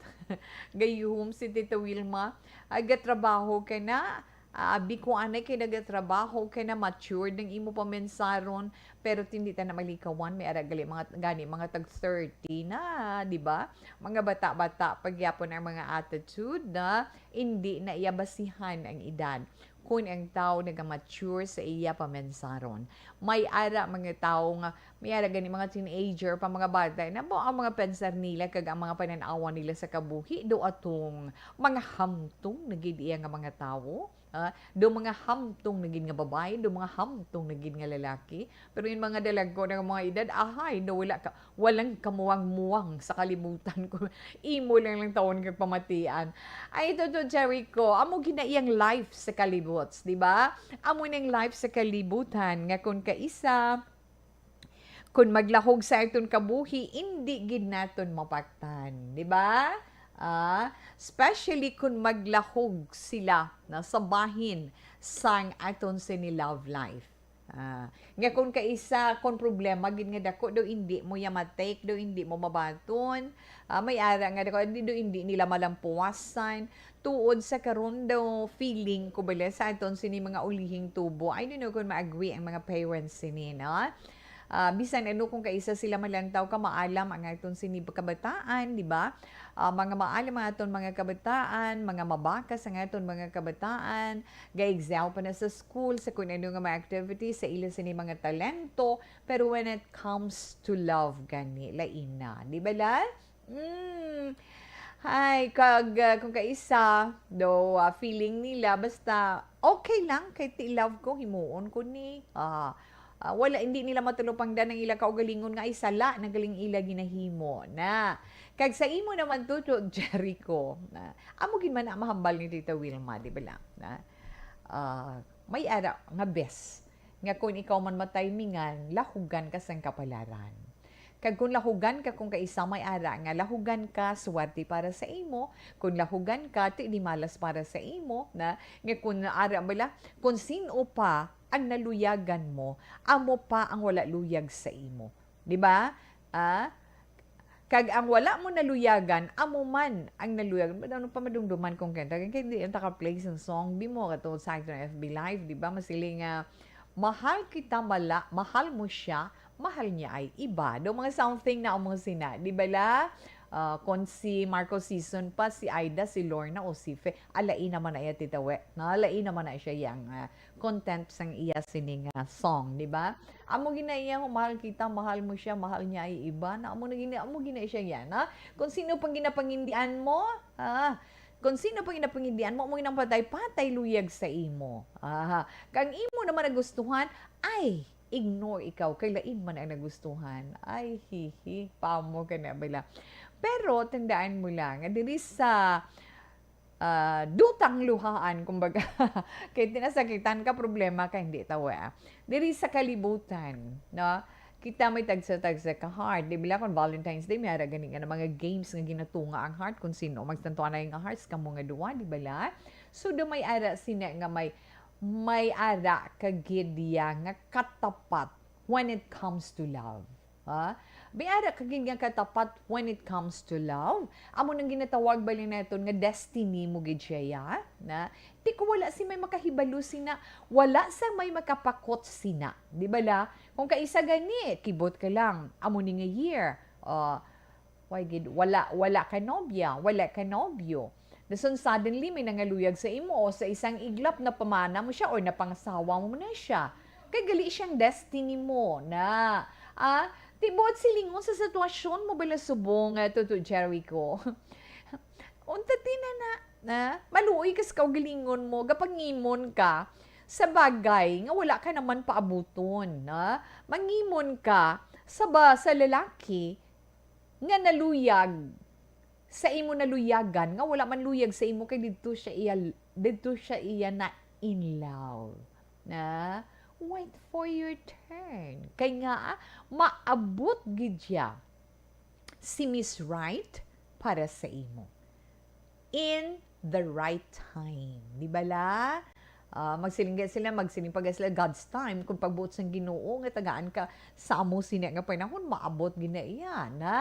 Gayuhom si Tita Wilma. Agatrabaho ka na. Abi ko anay kay nagatrabaho kay na matured ng imo pa mensaron pero hindi ta na malikawan may aragali mga tag 30 na, di ba? Mga bata-bata pagyapon ang mga attitude na hindi na iyabasihan ang edad kung ang tao nagamature sa iya pamensaron. May ara mga tao nga, may ara gani mga teenager pa mga bata na mo ang mga pensar nila kag ang mga pananawa nila sa kabuhi do atong mga hamtong nagid iya nga mga tao. Do mga hamtong nagid nga babae, do mga hamtong nagid nga lalaki. Pero yung mga dalago ng mga edad, ahay, do walang kamuwang-muwang sa kalibutan ko. Imo lang taon kag pamatian. Ay, ito Jericho, amo ginaiyang life sa kalibuts, di ba? Amo nang life sa kalibutan, nga kung kaisa, kung maglahog sa iton kabuhi, hindi gid naton mapaktan, di ba? Especially kung maglahog sila na sa bahin sang aton sini love life. Nga kung kaisa, kung problema, gid nga dako, do hindi mo yamatake, do hindi mo mabaton, may ara nga dako, do hindi nila malampuwasan, tuod sa karon daw feeling ko bala sa aton sini mga ulihing tubo. I don't know kung ma-agree ang mga parents sini, no? Bisan ano kung kaisa sila malantaw ka maalam ang aton sini kabataan, di ba? Mga maalam ang aton mga kabataan, mga mabakas ang aton mga kabataan, ga-excel pa na sa school, sa kung ano nga mga activities, sa ila sini mga talento, pero when it comes to love, gani, lain na. Di ba la? Hay, kung kaisa, do feeling nila, basta okay lang, kay ti love ko, himuon ko ni, wala hindi nila matulupangdan ng ila kaugalingon nga isala na galing ila ginahimo na kag sa imo naman Tuto Jericho na amo gid man na mahambal ni Tita Wilma, di ba lang na may ara nga best nga kung ikaw man mataymingan lahugan ka sang kapalaran. Kag kung lahugan ka kung kaisa may ara nga lahugan ka suwerte para sa imo, kung lahugan ka ti di malas para sa imo na nga kung ara bala kung sino pa ang naluyagan mo, amo pa ang wala luyag sa imo. Di ba? Kag ang wala mo naluyagan, amo man ang naluyagan. Ano pa madumduman kong kanta? Kaya di ang taka-play ng song, di mo katulad sa akin FB Live, di ba? Masiling mahal kita mahal mo siya, mahal niya ay iba. Do mga something na umong sina. Di ba la? Kung si Marco Season pa, si Aida, si Lorna o si Fe, alain naman na iya titawe. Alain naman na siya yung content sang iya sining song, di ba? Amo gina iya, mahal kita, mahal mo siya, mahal niya ay iba. Na amo gina siya yan, ha? Kung sino pang ginapangindian mo, kung sino pang ginapangindian mo, mo ginang patay luyag sa imo. Kang imo naman nagustuhan, ay, ignore ikaw, kay lain man ang nagustuhan. Ay, hihi, pamo ka na bala. Pero, tandaan mo lang, diri sa dutang luhaan, kumbaga, kaya tinasakitan ka, problema ka, hindi tawa. Diri sa kalibutan, no? Kita may tagsa-tagsa ka heart. Di ba kung Valentine's Day, may ara ganing nga mga games nga ginatunga ang heart kung sino magtantuan na yung hearts ka mga duwa, di ba la? So, do may ara sina nga may ara kagidya nga katapat when it comes to love. May ara kagid nga katapat when it comes to love. Amo nang ginatawag bali naton nga destiny mo gid siya na di ko wala si may makahibalo sina, wala sa may makapakot sina. Di ba la? Kung kaisa gani, kibot ka lang. Amo ni nga year. Wala ka nobya, wala ka nobyo. Dason suddenly may nangaluyag sa imo o sa isang iglap na pamana mo siya o napangasawa mo na siya. Kay gali siyang destiny mo na. Tibot silingon sa sitwasyon mo bala subong Tuto Jericho. Unta na maluoy kas kaugalingon mo, gapangimon ka sa bagay nga wala ka naman paabuton. Mangimon ka sa lalaki nga naluyag sa imo naluyagan nga wala man luyag sa imo kay didto siya iya na in love. Wait for your turn. Kay nga maabot gid siya si Miss Right para sa imo. In the right time. Di ba la? Magsilingga sila, magsilingpaga sila God's time. Kung pagbuot sa Ginoo nga tagaan ka sa amo sinya nga panahon, maabot gid na iya na.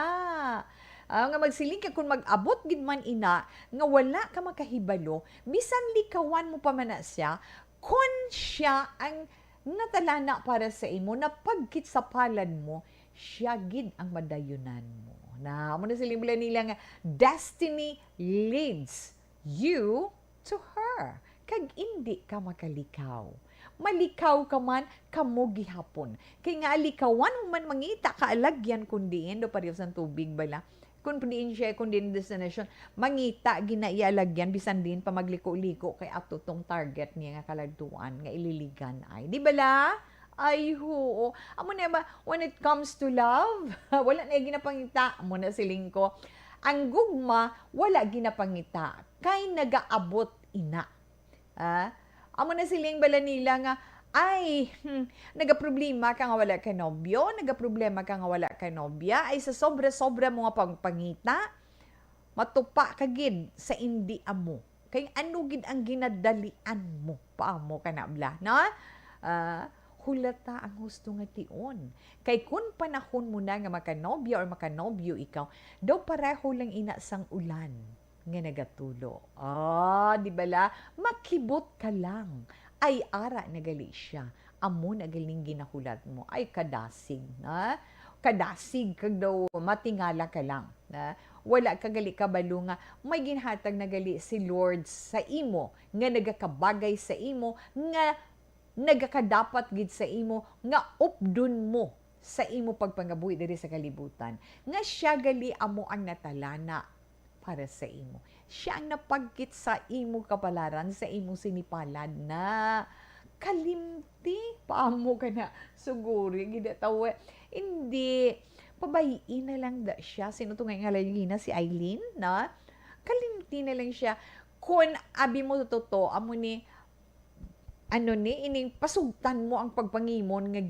Nga magsiling ka kung mag-abot gid man ina nga wala ka makahibalo, bisan likawan mo pa man na siya, kun siya ang natalana para sa imo, na pagkit sa palad mo, siya gid ang madayunan mo. Na mo na siling nila nga destiny leads you to her. Kag hindi ka makalikaw. Malikaw ka man, kamo gihapon. Kay nga alikawan mo man mangita, kaalagyan kundiin, do parehas ng tubig bala. Kung diin siya, kung diin destination, mangita, ginaialagyan, bisan din pa magliko-liko kay ato tong target niya nga kalagduan, nga ililigan ay. Di bala? Ay, ho. Amo na ba, when it comes to love, wala na ginapangita. Amo na siling ko. Ang gugma, wala ginapangita. Kay nagaabot ina. Amo na siling bala nila nga, ay, nagaproblema ka nga wala ka nobyo, nagaproblema ka nga wala ka nobya, ay sa sobra-sobra mga pagpangita, matupa ka gid sa indi amo. Kay ano gid ang ginadalian mo, paamo ka na bla, no? Hulata ang husto nga tion. Kay kun panahon mo na nga makanobya or makanobyo ikaw, daw pareho lang ina sang ulan nga nagatulo. Di bala? Makibot ka lang. Ay ara nagali siya. Amo nagaling ginahulat mo. Ay kadasig. Kadasig kag daw matingala ka lang. Wala kagali kabalo nga may ginhatag nagali si Lord sa imo nga nagakabagay sa imo nga nagakadapat gid sa imo nga updon mo sa imo pagpangabuhi diri sa kalibutan. Nga siya gali amo ang natalana para sa imo. Siya ang napagkit sa imo kapalaran, sa imo sinipalad na kalimti. Paamo ka na suguri, gidatawa. Hindi, pabayiin na lang da siya. Sino ito nga nga si Eileen, na? Kalimti na lang siya. Kung abi mo totoo, amo ni, ining pasugtan mo ang pagpangimon nga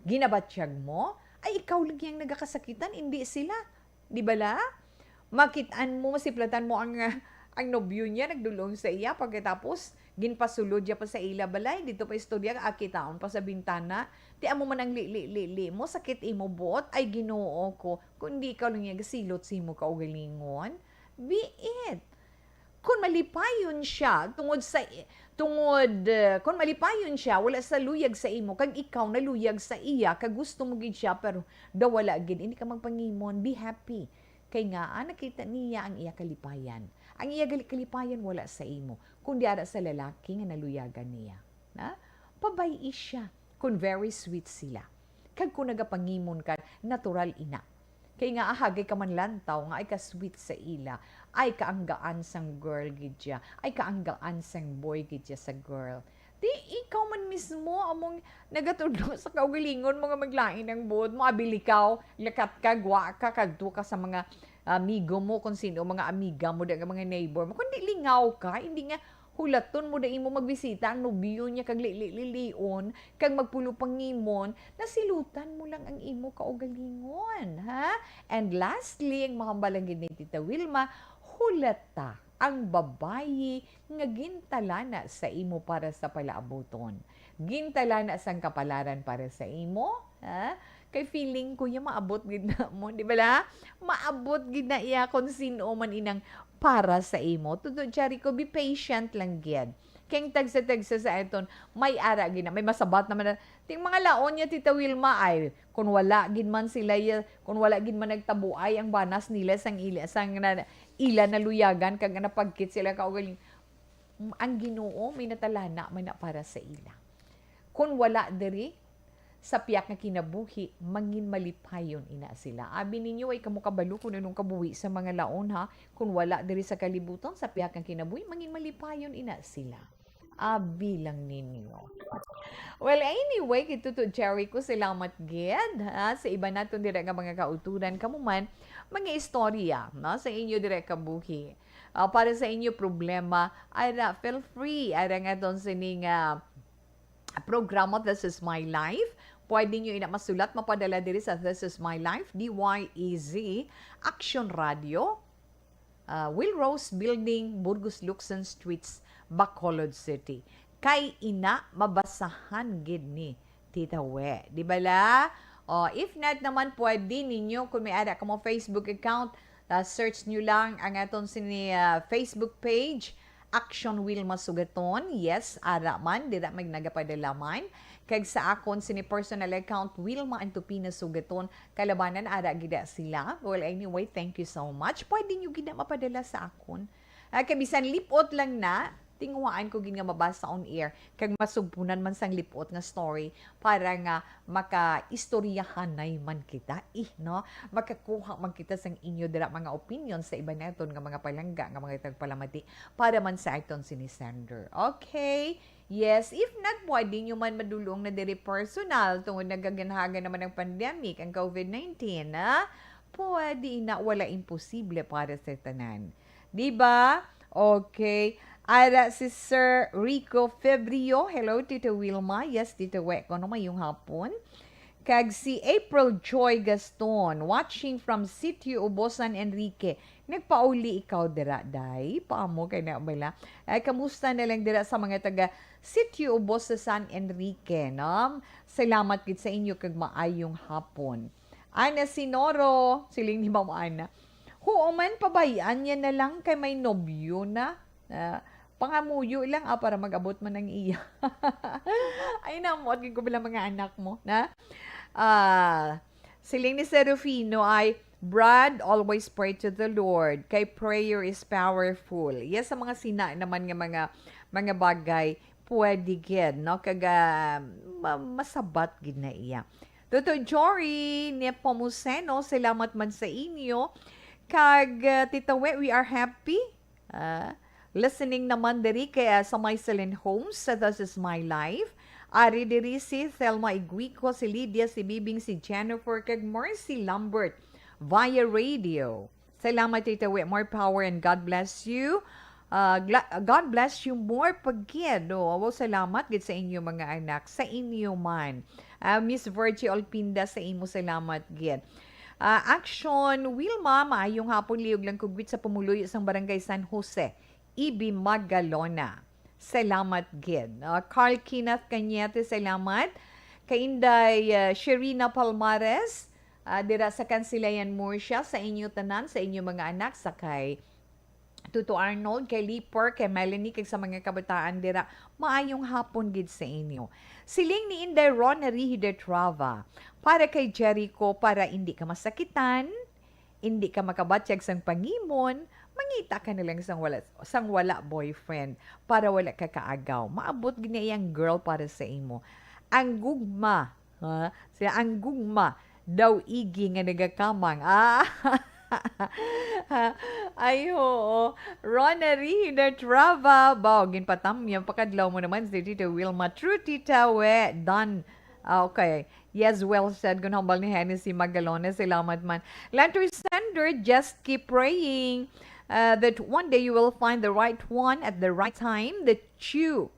ginabatsyag mo, ay ikaw lagi ang nagakasakitan, hindi sila. Di ba la? Makitaan mo, masiplatan mo ang nobyo niya, nagdulong sa iya, pagkatapos, ginpasulod niya pa sa ila balay, dito pa istorya, akitaon pa sa bintana, ti amo man ang li mo, sakit imo bot, ay Ginoo ko, kundi ikaw lang niya, gasilot si mo kaugalingon, be it. Kung malipayon siya, kung malipayon siya, wala sa luyag sa imo, kag ikaw na luyag sa iya, kag gusto mo gid siya, pero daw wala gid, hindi ka magpangimon, be happy. Kay nga, nakita niya ang iya kalipayan. Ang iya kalipayan wala sa imo, kundi ara sa lalaki nga naluyagan niya. Pabayi siya, kung very sweet sila. Kag kung nagapangimon ka, natural ina. Kay nga ahagay ka man lantaw, nga ay ka-sweet sa ila, ay kaanggaan sang girl gidya, ay kaanggaan sang boy gidya sa girl. Di ikaw man mismo among nagatudlo sa kaugalingon mga maglain ng buod mo, abilikaw, lakat ka, gwa ka, kagdo ka sa mga amigo mo, kung sino, mga amiga mo, mga neighbor mo. Kundi lingaw ka, hindi nga hulaton mo imo magbisita ang nobyo niya kag lilion, kag magpulo pangimon, nasilutan mo lang ang imo kaugalingon, ha? And lastly, ang mahambalang gid ni Tita Wilma, hulata ang babayi nga gintalana sa imo para sa palaabuton. Gintalana sang kapalaran para sa imo, ha? Kay feeling ko yung maabot gid na mo, di ba la? Maabot gid na iya kung sino man inang para sa imo. Tudo Jericho, be patient lang gid. Keng tagsa-tagsa sa eton, may ara gid na, may masabat naman na. Ting mga laon niya Tita Wilma ay kung wala gid man sila, kung wala gid man nagtabuay ang banas nila sang ila na luyagan kag napagkit sila kaugaling. Ang Ginoo may natalana man na para sa ila. Kung wala diri sa piyak nga kinabuhi, mangin malipayon ina sila. Abi ninyo ay kamo kabalo kung anong kabuhi sa mga laon ha. Kung wala diri sa kalibutan sa piyak nga kinabuhi, mangin malipayon ina sila. Abi lang ninyo. Well, anyway, kito to Jericho, salamat gid ha sa iba naton dire nga mga kauturan kamo man mga istorya no sa inyo dire kabuhi. Para sa inyo problema, ay feel free ay nga don sining programa This Is My Life. Pwede nyo ina masulat, mapadala diri sa This Is My Life, DYEZ, Action Radio, Willrose Building, Burgos Luxon Streets, Bacolod City. Kay ina, mabasahan gid ni Tita We. Di ba la? If not naman, pwede ninyo, kung may ada ka mo Facebook account, search nyo lang ang aton sini Facebook page, Action Wilma Sugaton. Yes, ara man, dira may nagapadalaman. Kag sa akon sini personal account, Wilma Antupina Sugaton. Kalabanan, ara gida sila. Well, anyway, thank you so much. Pwede nyo gina mapadala sa akon. Kabisan lipot lang na, tingwaan ko gina mabasa on air. Kag masugpunan man sang lipot nga story para nga maka-istoryahanay man kita. No? Makakuha man kita sang inyo dira mga opinion sa iba naton nga mga palangga, nga mga tagpalamati para man sa aton sinisender. Okay? Yes, if not, pwede nyo man madulong na diri personal tungod nagaganhaga naman ng pandemic, ang COVID-19, ha? Pwede na, wala imposible para sa tanan. Diba? Okay. Ara si Sir Rico Febrio. Hello, Tita Wilma. Yes, Tita We. Kono mayong hapon. Kag si April Joy Gaston, watching from Sitio Ubosan, Enrique. Nagpauli ikaw dira, day. Paamo kay na bala. Ay, kamusta na lang dira sa mga taga Sitio Ubos sa San Enrique, no? Salamat gid sa inyo kag maayong hapon. Ana Sinoro, siling ni Ma'am Ana. Huoman, pabayaan niya na lang kay may nobyo na. Pangamuyo lang para mag-abot man ng iya. Ay namot, ko bilang mga anak mo. Na? Siling ni Serufino ay, Brad, always pray to the Lord. Kay prayer is powerful. Yes, sa mga sina naman nga mga bagay, pwede gid, no? Kaga masabat gid na iya. Toto Jory, ni Pomuseno, salamat man sa inyo. Kag Tita We, we are happy. Listening naman diri kaya sa Myselin Homes sa This Is My Life. Ari diri si Thelma Iguico, si Lydia, si Bibing, si Jennifer, kag Mercy Lambert via radio. Salamat Tita We, more power and God bless you. God bless you more pagkid. Salamat gid sa inyo mga anak, sa inyo man. Miss Virgie Olpinda, sa imo salamat gid. Action Wilma, maayong hapon liog lang kugwit sa pumuluyo sang Barangay San Jose. Ibi Magalona. Salamat gid. Carl Kenneth Cañete, salamat. Kainday Sherina Palmares, dira sa Kansilayan Murcia, sa inyo tanan, sa inyo mga anak, sa kay Tuto Arnold, kay Leeper, kay Melanie, kay sa mga kabataan dira, maayong hapon gid sa inyo. Siling ni Inday Ron Hidetrava, para kay Jericho, para hindi ka masakitan, hindi ka makabatsyag sang pangimon, mangita ka na lang sang wala boyfriend para wala ka kaagaw. Maabot ginayang girl para sa imo. Ang gugma, siya ang gugma daw igi nga nagakamang. Ay ho, Ronary na Trava. Baw, ginpatamyang pakadlaw mo naman si Tita Wilma. True Tita We, done. Okay. Yes, well said. Gunhambal ni Hennessy Magalones. Salamat man. Letter sender, just keep praying that one day you will find the right one at the right time, that you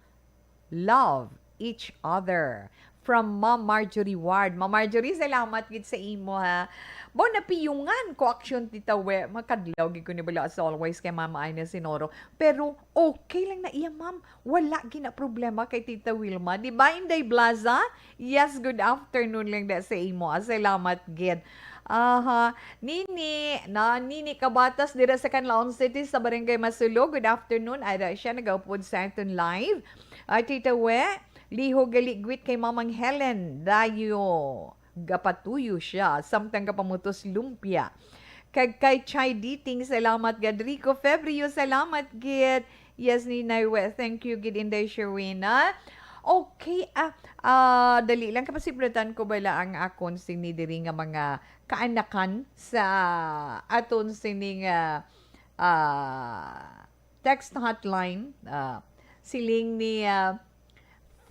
love each other. From Ma'am Marjorie Ward. Ma'am Marjorie, salamat gid sa imo ha. Bo napiyungan ko action Tita We. Makadlaw gid ko ni bala as always kay Mama Aina Sinoro. Pero okay lang na iya ma'am. Wala gina problema kay Tita Wilma. Di ba Inday Blaza? Yes, good afternoon lang da sa imo. Salamat gid. Nini Kabatas dira sa Canlaon City sa Barangay Masulo. Good afternoon. Ada siya nagaupod sa aton live. Tita We, liho galigwit kay Mamang Helen. Dayo gapatuyo siya. Samtang kapamutos lumpia. Kay Chai Diting, salamat gid. Rico Febrio, salamat gid. Yes, Ninay We. Thank you gid Inday Sherwina. Okay, dali lang kapasibratan ko bala ang akon sini diri nga mga kaanakan sa aton sining text hotline siling ni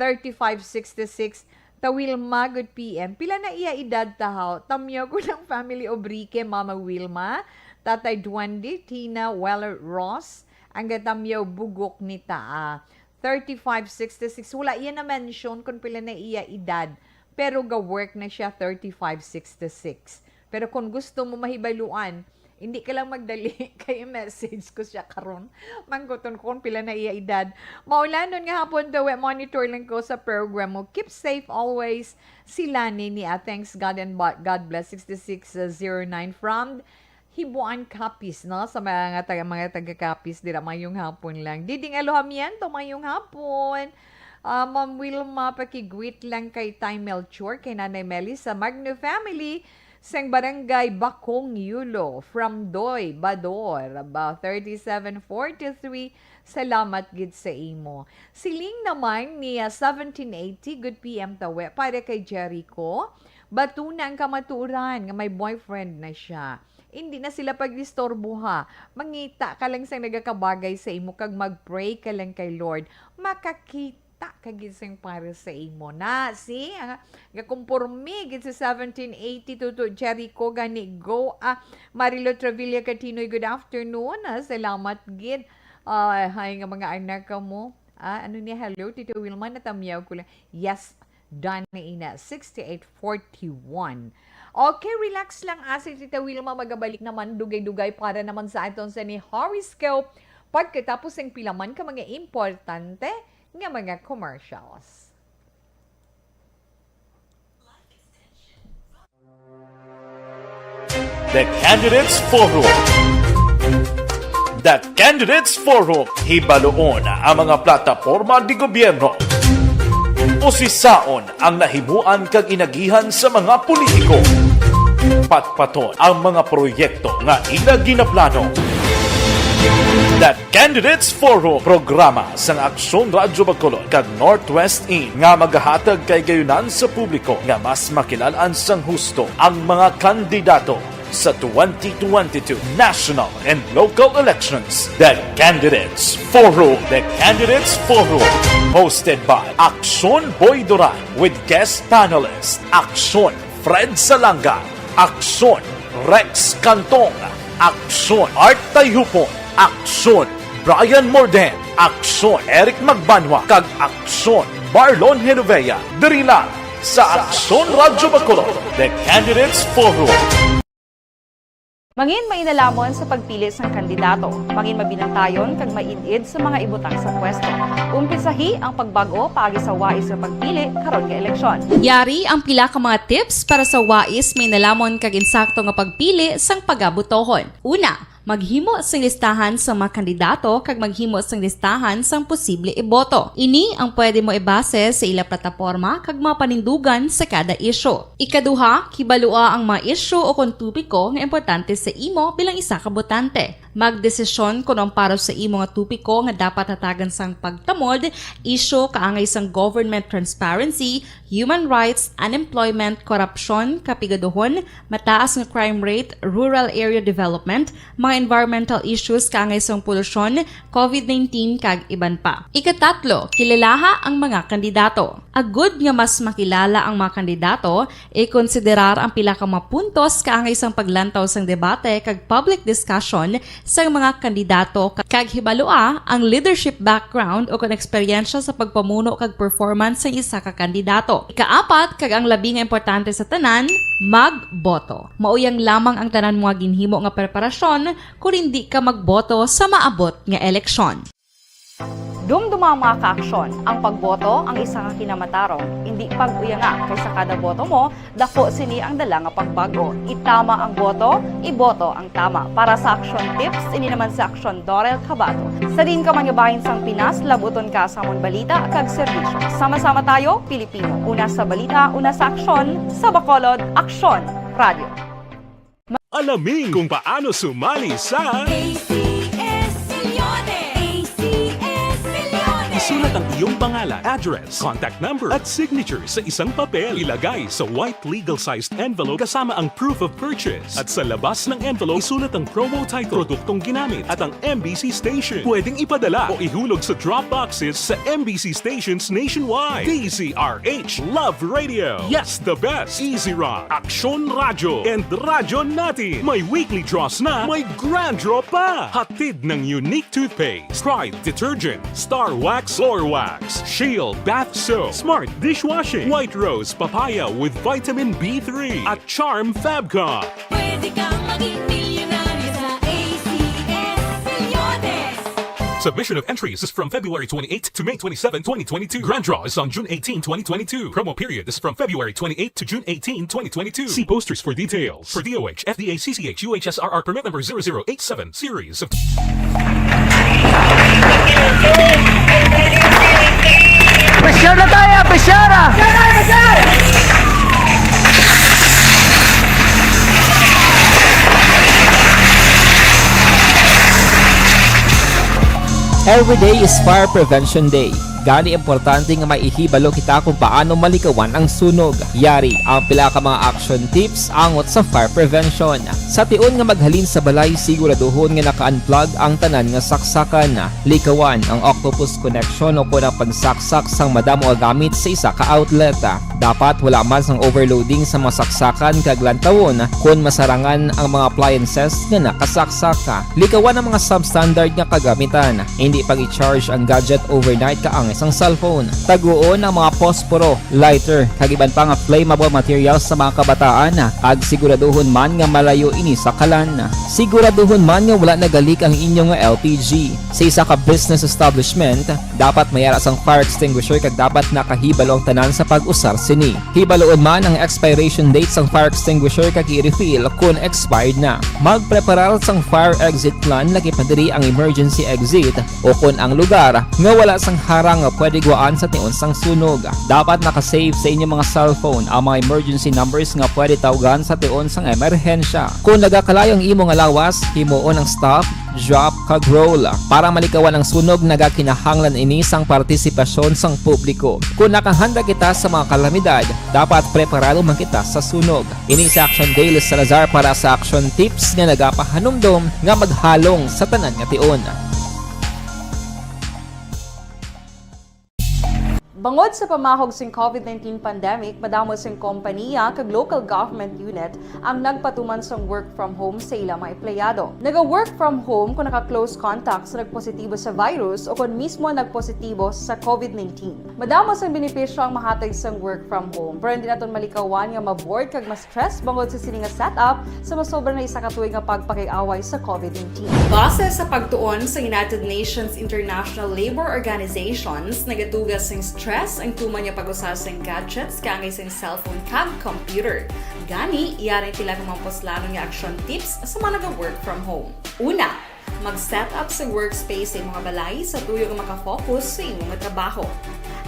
3566 Wilma, good PM. Pila na iya edad tahaw? Tamyo ko ng family Obrique, Mama Wilma, Tatay Duende, Tina Weller Ross, ang gatamyo bugok ni ta 3566. Wala iya na mention kung pila na iya edad, pero ga-work na siya 3566. Pero kung gusto mo mahibaluan, hindi ka lang magdali kay message ko siya karon. Mangguton ko kung pila na iya edad. Maulanon nga hapon daw, monitor lang ko sa program mo. Keep safe always. Sila ni thanks God and God bless 6609 from Hibuan Kapis, no? Sa mga taga-Kapis, dira mayong hapon lang. Diding alohamiento, mayong hapon. Ma'am Wilma, pakigwit lang kay Tay Melchor, kay Nanay Meli sa Magno Family, sang Barangay Bakong Yulo, from Doy, Bador, about 3743. Salamat gid sa imo. Siling naman ni 1780, good PM tawe, para kay Jericho. Batuna ang kamaturan nga may boyfriend na siya. Hindi na sila pagdistorbuha. Mangita ka lang sa nagakabagay sa imo, kag mag-pray ka lang kay Lord. Makakita kagising para sa imo na si gakumpurmi gid sa 1780 to Jericho gani go Marilo Travilla Catinoy, good afternoon. Salamat gid. Hay nga mga anak mo. Ano ni hello Tito Wilma, natamyaw ko lang. Yes, done na ina 6841. Okay, relax lang si Tita Wilma, magabalik naman dugay-dugay para naman sa aton sa ni horoscope pagkatapos ang pilaman ka mga importante nga mga commercials. The Candidates Forum. The Candidates Forum. Hibaluon ang mga plataporma di gobyerno. Usisaon ang nahimuan kag inagihan sa mga politiko. Patpaton ang mga proyekto nga ila ginaplano. The Candidates Forum, programa sang Aksyon Radyo Bacolod kag Northwest In nga magahatag kay gayunan sa publiko nga mas makilalaan sang husto ang mga kandidato sa 2022 national and local elections. The Candidates Forum. The Candidates Forum, hosted by Aksyon Boy Duran with guest panelists Aksyon Fred Salanga, Aksyon Rex Cantong, Aksyon Art Tayhupon, Aksyon Brian Morden, Aksyon Eric Magbanwa, kag Aksyon Marlon Genovea. Diri lang sa Aksyon Radyo Bacolod. The Candidates Forum. Mangin mainalamon sa pagpili sang kandidato, mangin mabinantayon kag maidid sa mga ibutang sa pwesto. Umpisahi ang pagbago paagi sa wais sa pagpili karon nga eleksyon. Yari ang pila ka mga tips para sa wais may nalamon kag insakto nga pagpili sang pagabutohon. Una, maghimo sang listahan sa mga kandidato kag maghimo sang listahan sang posible iboto. Ini ang pwede mo ibase sa ila plataporma kag mga panindugan sa kada isyu. Ikaduha, kibalua ang mga isyu o kung tupiko nga importante sa imo bilang isa ka botante. Magdesisyon kung ang para sa imo nga tupiko nga dapat hatagan sang pagtamod, isyu kaangay sang government transparency, human rights, unemployment, korupsyon, kapigaduhon, mataas nga crime rate, rural area development, mga environmental issues kaangay sang polusyon, COVID-19 kag iban pa. Ikatatlo, kilalaha ang mga kandidato. Agud nga mas makilala ang mga kandidato, i-konsiderar ang pila ka mga puntos kaangay sang paglantaw sang debate kag public discussion sang mga kandidato kag hibalua ang leadership background o kon eksperyensya sa pagpamuno kag performance sa isa ka kandidato. Ikaapat, kag ang labi nga importante sa tanan, magboto. Mauyang lamang ang tanan mga ginhimo nga preparasyon kung hindi ka magboto sa maabot nga eleksyon. Dumduma ang mga kaaksyon, ang pagboto ang isa ka kinamatarong, hindi pag-uyanga kaysa kada boto mo, dako sini ang dala nga pagbago. Itama ang boto, iboto ang tama. Para sa action tips, ini naman sa Aksyon Dorel Cabato. Sa din ka mangibahin sang Pinas, labuton ka sa amon balita kag serbisyo. Sama-sama tayo, Pilipino. Una sa balita, una sa aksyon, sa Bacolod, Aksyon Radio. Alamin kung paano sumali sa ACS Milyones! ACS Milyones! Isulat ang iyong pangalan, address, contact number at signature sa isang papel. Ilagay sa white legal-sized envelope kasama ang proof of purchase. At sa labas ng envelope, isulat ang promo title, produktong ginamit at ang MBC station. Pwedeng ipadala o ihulog sa drop boxes sa MBC stations nationwide. DZRH Love Radio. Yes, the best. Easy Rock, Aksyon Radyo, and Radyo Natin. May weekly draws na, may grand draw pa. Hatid ng unique toothpaste, Pride Detergent, Star Wax Floor Wax, Shield Bath Soap, Smart Dishwashing, White Rose Papaya with Vitamin B3 at Charm Fabcon. Pwede kang maging milyonaryo sa ACS Milyones. Submission of entries is from February 28 to May 27, 2022. Grand draw is on June 18, 2022. Promo period is from February 28 to June 18, 2022. See posters for details. For DOH, FDA, CCH, UHSRR permit number 0087 series of... Pressure na tayo, pressure! Every day is Fire Prevention Day. Gani importante nga maihibalo kita kung paano malikawan ang sunog. Yari ang pila ka mga action tips angot sa fire prevention. Sa tion nga maghalin sa balay, siguraduhon nga naka-unplug ang tanan nga saksakan. Likawan ang octopus connection o kung ang pagsaksak sang madamo nga gamit sa isa ka outlet. Dapat wala man sang overloading sa mga saksakan kag lantawon kung masarangan ang mga appliances nga nakasaksaka. Likawan ang mga substandard nga kagamitan. Hindi pag i-charge ang gadget overnight kaang isang cellphone. Taguon ang mga posporo, lighter, kag iban pa nga flammable materials sa mga kabataan. Ag siguraduhon man nga malayo ini sa kalan. Siguraduhon man nga wala nagalik ang inyong LPG. Sa isa ka business establishment, dapat mayara sang fire extinguisher kag dapat nakahibalo ang tanan sa pag-usar sini. Hibaloon man ang expiration date sang fire extinguisher kag i-refill kung expired na. Magpreparar sang fire exit plan lagi pa diri ang emergency exit o kung ang lugar nga wala sang harang nga pwede guwaan sa tion sang sunog. Dapat nakasave sa inyong mga cellphone ang mga emergency numbers nga pwede tawagan sa tion sang emerhensya. Kung nagakalayo ang imong lawas, himuon ang stop, drop, kag roll. Para malikawan ang sunog, nagakinahanglan ini sang partisipasyon sang publiko. Kung nakahanda kita sa mga kalamidad, dapat preparado man kita sa sunog. Ini sa Action Daily Salazar para sa action tips nga nagapahanumdom nga maghalong sa tanan nga tion. Bangod sa pamahog sing COVID-19 pandemic, madamo sing kompanya kag local government unit ang nagpatuman sang work from home sa ilang mga empleyado. Naga-work from home kung naka-close contact sa nagpositibo sa virus o kung mismo nagpositibo sa COVID-19. Madamo sang benepisyo ang mahatag sang work from home, pero hindi naton malikawan nga ma-bored kag ma-stress bangod sa sini nga setup sa masobra na isa ka tuig nga pagpakiaway sa COVID-19. Base sa pagtuon sa United Nations International Labour Organizations, nagatugas sing stress ang tuman niya pag-usar sa gadgets kangay sa cellphone kag computer. Gani, iyarin tila ng mga poslano nga action tips sa mga nag-work from home. Una, mag-set up sa workspace sa mga balay sa tuyo nga makafocus sa imong trabaho.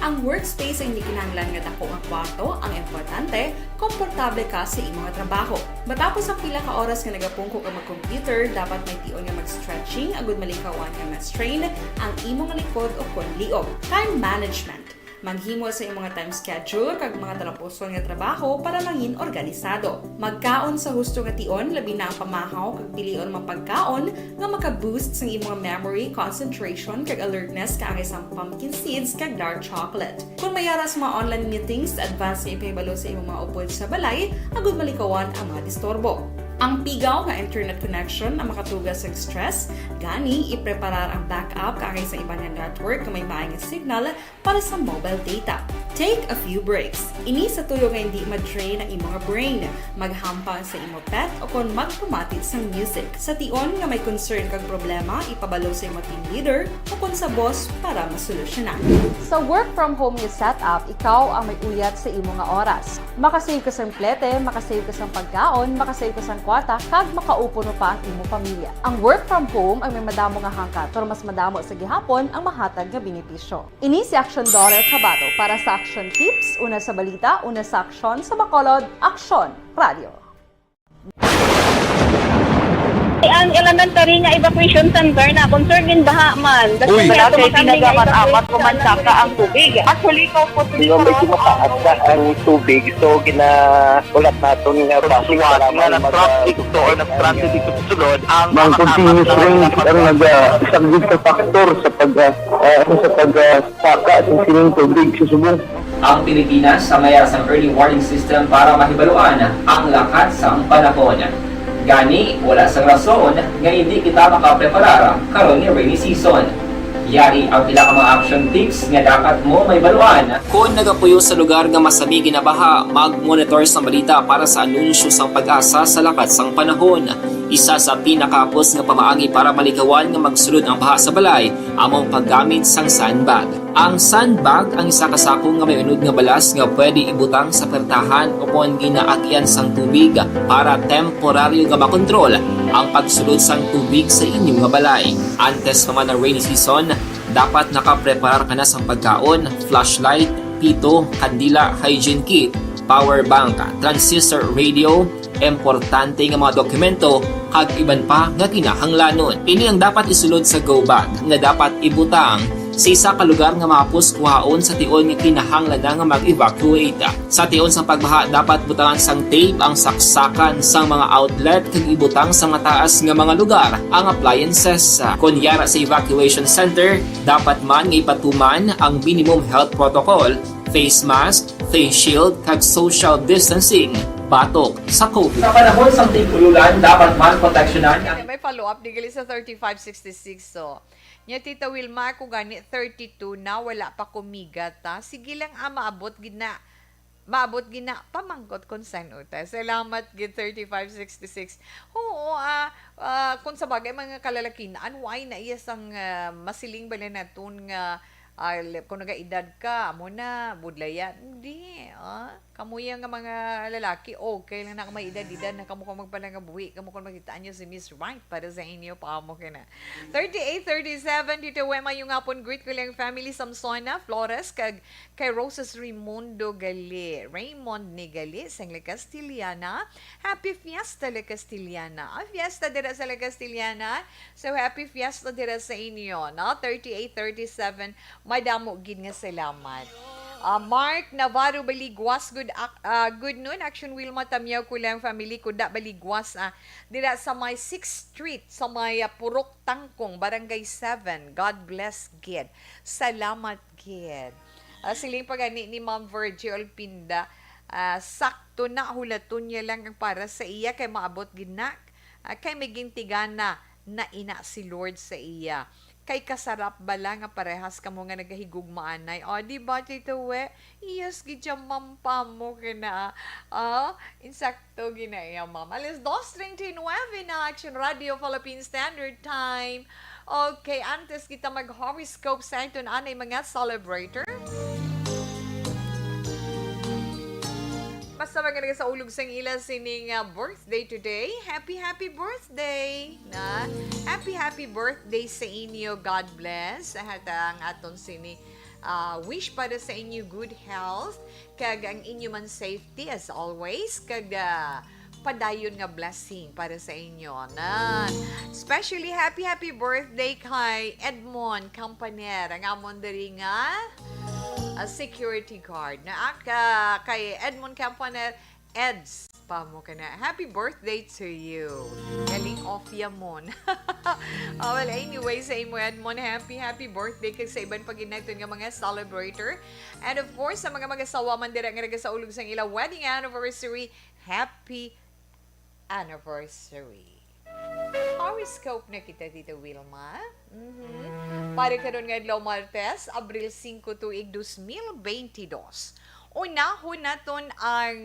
Ang workspace ay hindi kinahanglan nga dako nga kwarto, ang importante, komportable ka sa imong trabaho. Matapos ang pila ka oras nga nagapungko ka mag-computer, dapat may tion nga mag-stretching agud malikawan nga ma-strain ang imong likod o kon liog. Time management. Maghimo sa imong mga time schedule kag mga talapuson nga trabaho para mangin organisado. Magkaon sa husto nga tion, labi na ang pamahaw kag pilion mapagkaon nga maka-boost sa imong memory, concentration kag alertness kaangay sa pumpkin seeds kag dark chocolate. Kung mayara sa mga online meetings, advance nga ipahibalo sa imong mga upod sa balay, agud malikawan ang mga disturbo. Ang pigaw nga internet connection ang makatugas sa stress, gani ipreparar ang backup kaangay sa iba nga network nga may maayong signal para sa mobile data. Take a few breaks. Ini sa tuyo nga hindi ma-drain ang imong brain, maghampang sa imong pet o kung magpumatit sa music. Sa tion nga may concern kag problema, ipabalo sa imong team leader o kung sa boss para masolusyonan. Sa work from home nga setup, ikaw ang may uyat sa imong nga oras. Makasave ka sa plete, makasave ka sa pagkaon, makasave ka sa kwarta, kag makaupo no pa ang imong pamilya. Ang work from home ay may madamo nga hangkat, pero mas madamo sa gihapon ang mahatag nga benepisyo. Ini si Action Dorel Cabato para sa Action Tips, una sa balita, una sa aksyon, sa Bacolod, Aksyon Radio. Ang elementary nga evacuation center na concern din baha man. Uy! Wala Kaya tinagaman-amat pumansaka ang tubig. Actually, ko po Di ba medyo mataas na ang tubig, so ulat natin nga pasuwat nga nag-traffic to or nag-transit dito sa sulod ang continuous rain ang nag-isang sa factor sa pagsaka at sining tubig sa subong. Ang Pilipinas sa mayroon sa early warning system para mahibaluan ang lakat sa panahon. Gani, wala sa rason nga hindi kita makapreparar karon ni rainy season. Yari ang pila ka mga action tips nga dapat mo may baluan. Kung nagapuyo sa lugar nga masabi ginabaha, mag-monitor sa balita para sa anunsyo sa pag-asa sa lakat sang panahon. Isa sa pinakapos nga pamaagi para malikawan nga magsulod ang baha sa balay, among paggamit sang sandbag. Ang sandbag ang isa kasakong nga may unod nga balas nga pwede ibutang sa pertahan upon ginaagyan sang tubig para temporaryo nga makontrol ang pagsulod sang tubig sa inyong nga balay. Antes naman ng rainy season, dapat nakapreparar ka na sang pagkaon, flashlight, pito, kandila, hygiene kit, power bank, transistor radio, importante nga mga dokumento kag iban pa nga kinahanglanon. Ini ang dapat isulod sa go bag nga dapat ibutang sa isa ka lugar nga mapos kuhaon sa tion nga kinahanglan nga mag-evacuate. Sa tion sa pagbaha dapat butangan sang tape ang saksakan sang mga outlet kag ibutang sa mataas nga mga lugar ang appliances. Kunyara sa evacuation center, dapat man nga ipatuman ang minimum health protocol, face mask, face shield kag social distancing batok sa COVID. Sa panahon sa tingululan, dapat man proteksyonan May follow-up, digali sa 3566. So, nya Tita Wilma, ako gani 32 na, wala pa kumigat ta. Sige lang, maabot gina. Maabot gina, pamangkot konsen uta. Salamat, gid 3566. Oo, kung sa bagay, mga kalalakinaan, why na iya sang masiling bala naton nga kung nag-edad ka, amo na, budlayan. Hindi, kamuya nga mga lalaki, okay lang na may edad-edad na kamu kung magpalang buwi, kamu kung magkitaan nyo si Miss Right para sa inyo, paamo ka na. 3837, Tito Wema, yung hapon, greet ko lang family, Samsona, Flores, kay Rosas Raimundo Gali, Raymond ni Gali, sang La Castiliana, Happy Fiesta La Castiliana, fiesta dira sa La Castiliana, so happy fiesta dira sa inyo, no? 3837, may damo gid nga salamat. Mark Navarro Baligwas, good noon. Action Wilma Tamyaw ko lang family ko da Baligwas dira sa may 6th Street sa may Purok Tangkong, Barangay 7. God bless gid. Salamat gid. Siling pagani ni Ma'am Virgil Pinda, sakto na hulaton niya lang ang para sa iya kay maabot gid na kay maging tigana na ina si Lord sa iya. Kay kasarap bala nga parehas kamo nga nagahigugmaanay. Di ba, Tito We? Yes, gidya mampa mo kina. Insakto ginaya, ma'am. Alas 2:39 na Action Radio Philippine Standard Time. Okay, antes kita mag-horoscope sa ito na anay mga celebrator. Basta maganda sa ulog sang ila sining birthday today. Happy birthday! Na happy birthday sa inyo. God bless. At ang aton sini wish para sa inyo good health. Kag ang inyo man safety as always. Kag padayon nga blessing para sa inyo. Na especially happy birthday kay Edmond Campaner. Ang amon diri nga security guard na kay Edmond Campaner, Eds pa mo ka na. Happy birthday to you. Galing off yamon. Well, anyway, sa imo Edmond, happy birthday kay sa iban paginagton nga mga celebrator. And of course, sa mga magasawa man dira nga nagasaulog sang ila wedding anniversary, happy anniversary. Horoscope na kita, Tita Wilma. Para karon nga adlaw Martes, Abril 5 tuig 2022. Unahon naton ang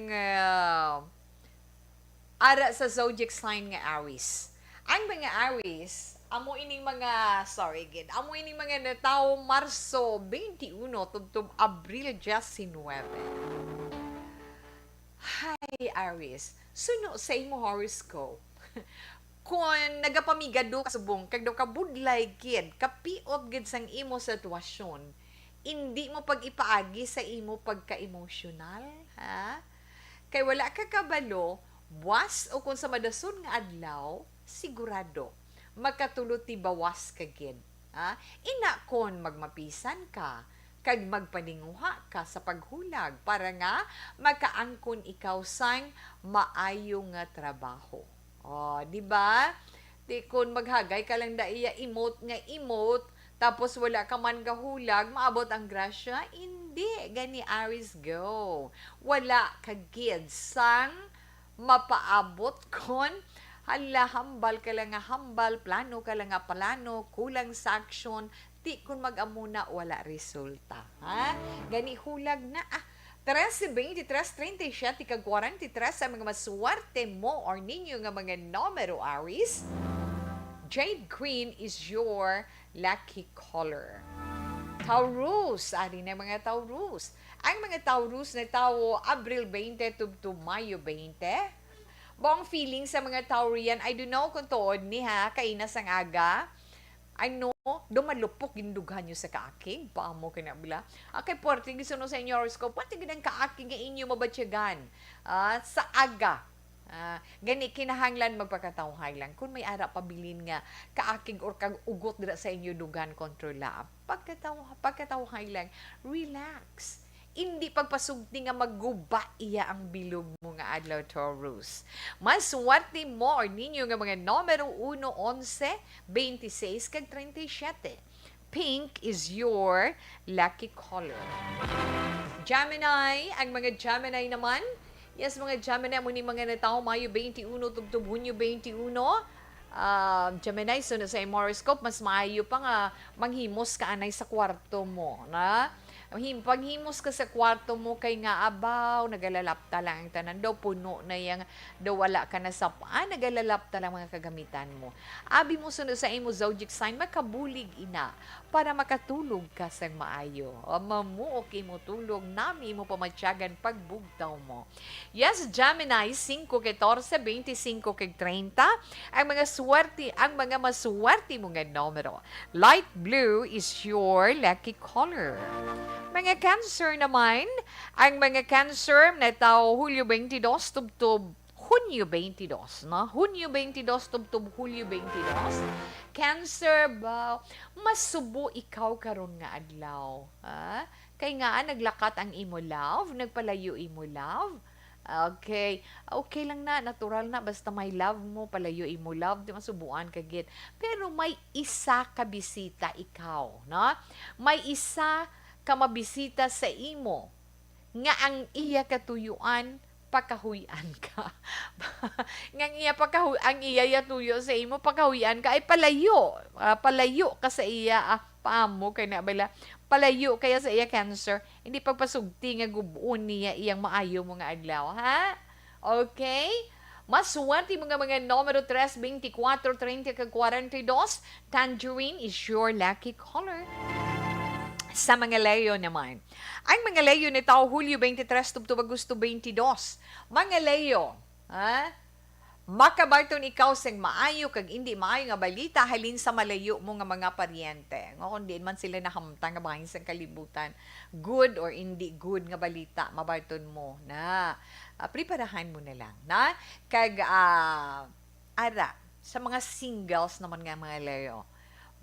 ara sa zodiac sign nga Aries. Ang mga Aries, amo ining mga natawo Marso 21 tubtob Abril 19. Hi Aries, suno sa imo horoscope. Kung nagapamigado ka subong, kag daw ka budlay kid, kapiot gid sang imo sitwasyon, hindi mo pag-ipaagi sa imo pagka-emosyonal, ha? Kay wala ka kabalo, buwas o kung sa madason nga adlaw, sigurado makatulot ti bawas kagid. Ina kon magmapisan ka, kag magpaninguha ka sa paghulag para nga makaangkon ikaw sang maayo nga trabaho. Di ba? Di kun maghagay ka lang da iya emote nga emote, tapos wala ka man gahulag, maabot ang grasya? Hindi. Gani Aries go. Wala ka gid sang mapaabot kon hala hambal ka lang nga hambal, plano ka lang nga plano, kulang sa aksyon, ti kun mag-amuna wala resulta. Gani hulag na 13, 23, 37, ika 43 sa mga maswerte mo or ninyo nga mga numero, Aries. Jade green is your lucky color. Taurus, ari na mga Taurus. Ang mga Taurus na tao, Abril 20 to Mayo 20. Buong feeling sa mga Taurian, I don't know kung toon ni kainas ang aga. I know, dumalupok gindughan nyo sa kaaking. Paamo ka na bila. Kay porting gusto no sa inyo horoscope, pati ganang kaaking nga inyo mabatsyagan. Sa aga. Gani kinahanglan magpakatawhay lang. Kung may ara pabilin nga kaaking or kag-ugot dira sa inyo dugan kontrola. Pagkatawhay lang, relax. Hindi pagpasugti nga magguba iya ang bilog mo nga adlaw, Taurus. Maswerte mo or ninyo nga mga numero 1, 11, 26, kag 37. Pink is your lucky color. Gemini, ang mga Gemini naman, yes, mga Gemini, muni mga natao, Mayo 21, tubtub Hunyo 21, Gemini, so sa horoscope, mas maayo pa nga manghimos ka anay sa kwarto mo, na? Paghimos ka sa kwarto mo kay nga abaw, nagalalapta lang ang tanan daw, puno na yang daw wala ka na sa paan, nagalalapta lang mga kagamitan mo. Abi mo sunod sa imo zodiac sign, makabulig ina para makatulog ka sa maayo. Mamu okay mo tulog, nami mo pamatyagan pagbugtaw mo. Yes, Gemini, 5, 14, 25, 30, ang mga maswerte mo nga numero. Light blue is your lucky color. Mga Cancer naman, ang mga Cancer na tao Hulyo 22 tubtub Hunyo 22, no? Hunyo 22 tubtub Hulyo 22. Cancer ba masubo ikaw karon nga adlaw? Kay nga naglakat ang imo love, nagpalayo imo love. Okay. Okay lang na, natural na. Basta may love mo, palayo imo love, di masubuan ka gid. Pero may isa ka bisita ikaw, no? May isa ka mabisita sa imo nga ang iya katuyuan pakahuyan ka. Ang iya yatuyo sa imo pakahuyan ka ay palayo. Palayo ka sa iya paamo kay na bala. Palayo kaya sa iya Cancer. Hindi pagpasugti nga gubuon niya iyang maayo mo nga adlaw, ha? Okay? Maswerte mga numero 3, 24, 30, 42. Tangerine is your lucky color. Sa mga Leo naman. Ang mga Leo ni tao Hulyo 23 tubtub Agosto 22. Mga Leo, makabarton ikaw sang maayo kag hindi maayo nga balita halin sa malayo mo nga mga paryente. Nga kung di man sila nakamtang nga bahin sang kalibutan, good or hindi good nga balita mabarton mo na preparahan mo na lang na kag ara sa mga singles naman nga mga Leo.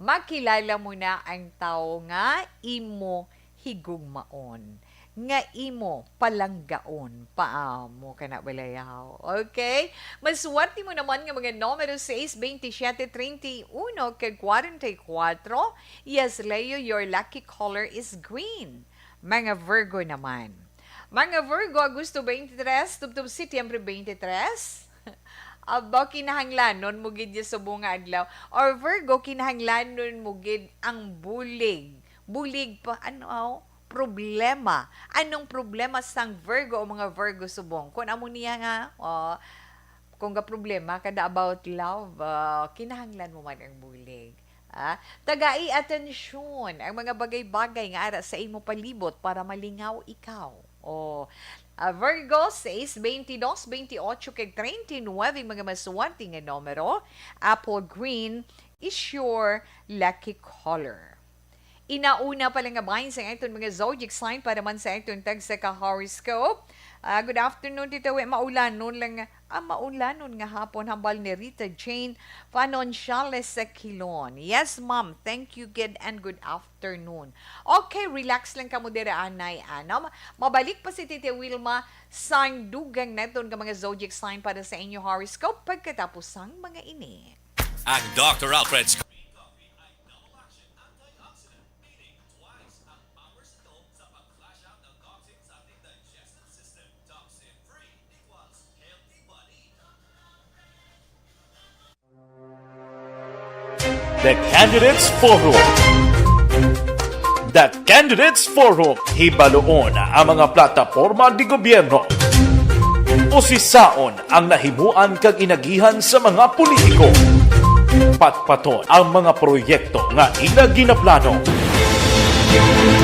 Makilala mo na ang tao nga imo higugmaon, nga imo palanggaon, paamo ka na balayaw. Okay? Maswerte mo naman nga mga numero 6, 27, 31, kag 44. Yes, Leo, your lucky color is green. Mga Virgo naman. Mga Virgo, Agosto 23, tubtub Setyembre 23. Aba, kinahanglanon mo gid sa bunga adlaw. Or Virgo, kinahanglanon mo gid ang bulig. Bulig pa, problema. Anong problema sang Virgo o mga Virgo subong? Kung amo niya nga, kung ga problema, kada about love, kinahanglan mo man ang bulig. Tagai atensyon ang mga bagay-bagay nga ara sa imo palibot para malingaw ikaw. Virgo 6, 22, 28, kag 39, mga maswerte nga numero. Apple green is your lucky color. Inauna pa lang nga bahin sa itong mga zodiac sign para man sa itong tag sa ka-horoscope. Good afternoon, Tita We. Maulanon lang maulanon nga hapon hambal ni Rita Jane Fanonciales sa Quilon. Yes, ma'am. Thank you, good and good afternoon. Okay, relax lang ka mo dira anay ana. Mabalik pa si Tita Wilma sang dugang neton nga mga zodiac sign para sa inyo horoscope pagkatapos sang mga ini. Ang Dr. Alfred's The Candidates Forum. The Candidates Forum. Hibaloon ang mga plataporma di gobyerno. Usisaon ang nahimuan kag inagihan sa mga politiko. Patpaton ang mga proyekto nga ila ginaplano.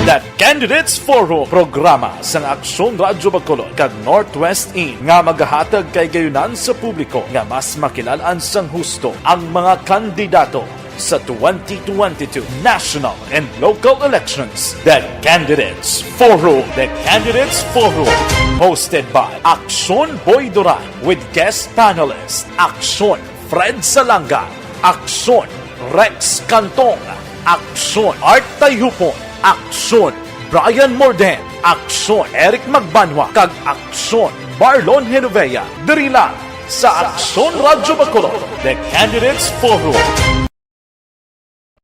The Candidates Forum programa sang Aksyon Radyo Bacolod kag Northwest In nga magahatag kay gayunan sa publiko nga mas makilalaan sang husto ang mga kandidato sa 2022 national and local elections. The Candidates Forum. The Candidates Forum. Hosted by Aksyon Boy Duran with guest panelists Aksyon Fred Salanga, Aksyon Rex Cantong, Aksyon Art Tayupon, Aksyon Brian Morden, Aksyon Eric Magbanwa, kag Aksyon Marlon Genovea. Diri lang sa Aksyon Radyo Bacolod. The Candidates Forum.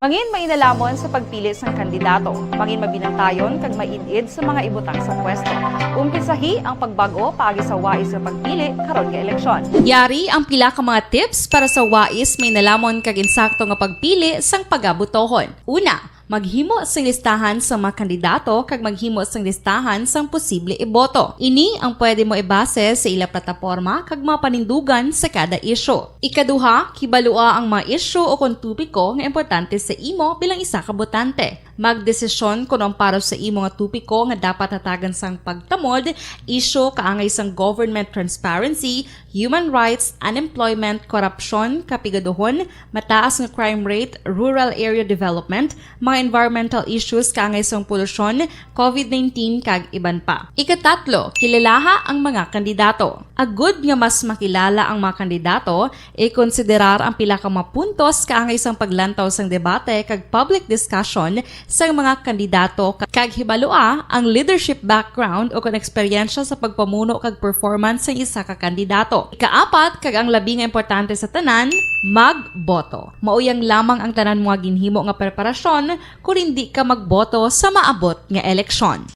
Mangin mainalamon sa pagpili ng kandidato, mangin mabinantayon kag mainid sa mga ibutang sa pwesto. Umpisahi ang pagbago paagi sa wais sa pagpili karon nga eleksyon. Yari ang pila ka mga tips para sa wais may nalamon kag insakto nga pagpili sang pagabutohon. Una, maghimo sang listahan sa mga kandidato kag maghimo sang listahan sang posible iboto. Ini ang pwede mo ibase sa ila plataporma kag mga panindugan sa kada isyu. Ikaduha, kibalua ang mga isyu o kung tupiko nga importante sa imo bilang isa ka botante. Magdesisyon kung ang para sa imo nga tupiko nga dapat hatagan sang pagtamod, isyu kaangay sang government transparency, human rights, unemployment, korupsyon, kapigaduhon, mataas nga crime rate, rural area development, mga environmental issues kaangay sang polusyon, COVID-19 kag iban pa. Ikatatlo, kilalaha ang mga kandidato. Agud nga mas makilala ang mga kandidato, i-konsiderar ang pila ka mga puntos kaangay sang paglantaw sang debate kag public discussion sa mga kandidato kag hibalua ang leadership background o kung eksperyensya sa pagpamuno kag performance sa isa ka kandidato. Ikaapat kag ang labi nga importante sa tanan, magboto. Mauyang lamang ang tanan mga ginhimo nga preparasyon kung hindi ka magboto sa maabot nga eleksyon.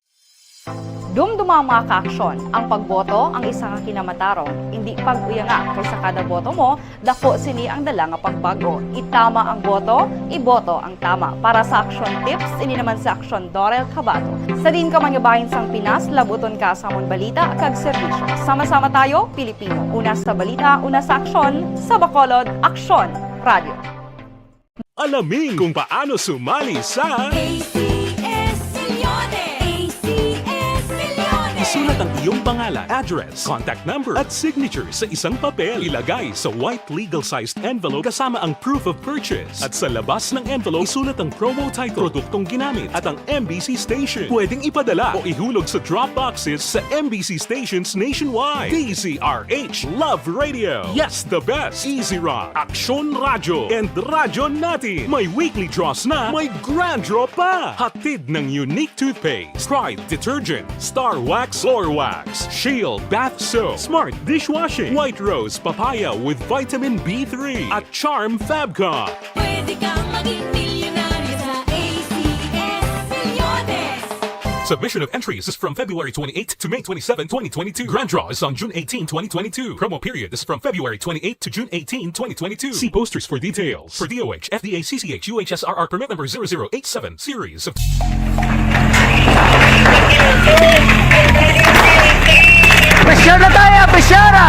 Dumduma ang mga kaaksyon, ang pagboto ang isa ka kinamatarong, hindi pag-uyanga kaysa kada boto mo, dako sini ang dala nga pagbago. Itama ang boto, iboto ang tama. Para sa action tips, ini naman sa Aksyon Dorel Cabato. Sa din ka manyabahin sang Pinas, labuton ka sa amon balita kag serbisyo. Sama-sama tayo, Pilipino. Una sa balita, una sa aksyon, sa Bacolod, Aksyon Radio. Alamin kung paano sumali sa ACS Milyones! ACS Milyones! Isulat ang iyong pangalan, address, contact number at signature sa isang papel. Ilagay sa white legal-sized envelope kasama ang proof of purchase. At sa labas ng envelope, isulat ang promo title, produktong ginamit at ang MBC station. Pwedeng ipadala o ihulog sa drop boxes sa MBC stations nationwide. DZRH Love Radio. Yes, the best. Easy Rock, Aksyon Radyo, and Radyo Natin. May weekly draws na, may grand draw pa. Hatid ng unique toothpaste, Pride Detergent, Star Wax Floor Wax, Shield Bath Soap, Smart Dishwashing, White Rose Papaya with Vitamin B3, at Charm Fabcon. Pwede kang maging milyonaryo sa ACS Milyones! Submission of entries is from February 28 to May 27, 2022. Grand draw is on June 18, 2022. Promo period is from February 28 to June 18, 2022. See posters for details. For DOH, FDA, CCH, UHSRR permit number 0087, series of... Pisyara tayo! Pisyara!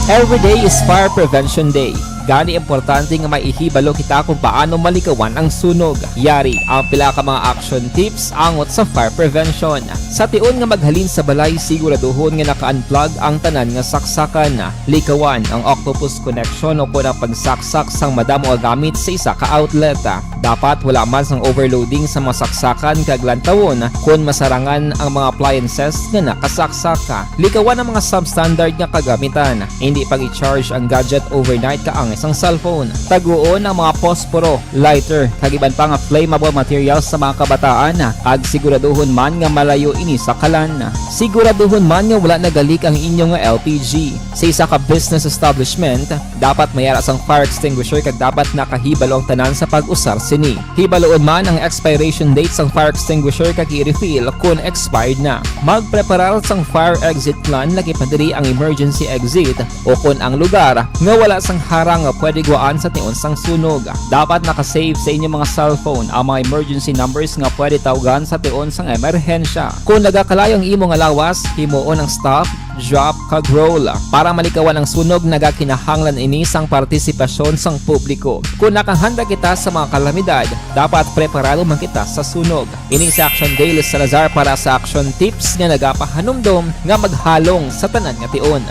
Every day is Fire Prevention Day. Gani importante nga maihibalo kita kung paano malikawan ang sunog. Yari ang pila ka mga action tips angot sa fire prevention. Sa tion nga maghalin sa balay, siguraduhon nga naka-unplug ang tanan nga saksakan. Likawan ang octopus connection o ang pagsaksak sang madamo nga gamit sa isa ka outlet. Dapat wala man sang overloading sa mga saksakan kag lantawon kung masarangan ang mga appliances nga nakasaksaka. Likawan ang mga substandard nga kagamitan. Hindi pag i-charge ang gadget overnight kaang isang cellphone. Taguon ang mga posporo, lighter, kag iban pa nga flammable materials sa mga kabataan. Kag siguraduhon man nga malayo ini sa kalan. Siguraduhon man nga wala nagalik ang inyong nga LPG. Sa isa ka business establishment, dapat mayara sang fire extinguisher kag dapat nakahibalo ang tanan sa pag-usar sini. Hibaloon man ang expiration date sang fire extinguisher kag i-refill kung expired na. Magpreparar sang fire exit plan lagi padiri ang emergency exit o kung ang lugar nga wala sang harang nga pwede guaan sa tion sang sunog. Dapat nakasave sa inyong mga cellphone ang mga emergency numbers nga pwede tawagan sa tion sang emerhensya. Kung nagakalayo ang imo nga lawas, himuon ang stop, drop, kag roll. Para malikawan ang sunog, nagakinahanglan ini sang partisipasyon sang publiko. Kung nakahanda kita sa mga kalamidad, dapat preparado man kita sa sunog. Ini sa Action Daily Salazar para sa action tips nga nagapahanumdom nga maghalong sa tanan nga tion.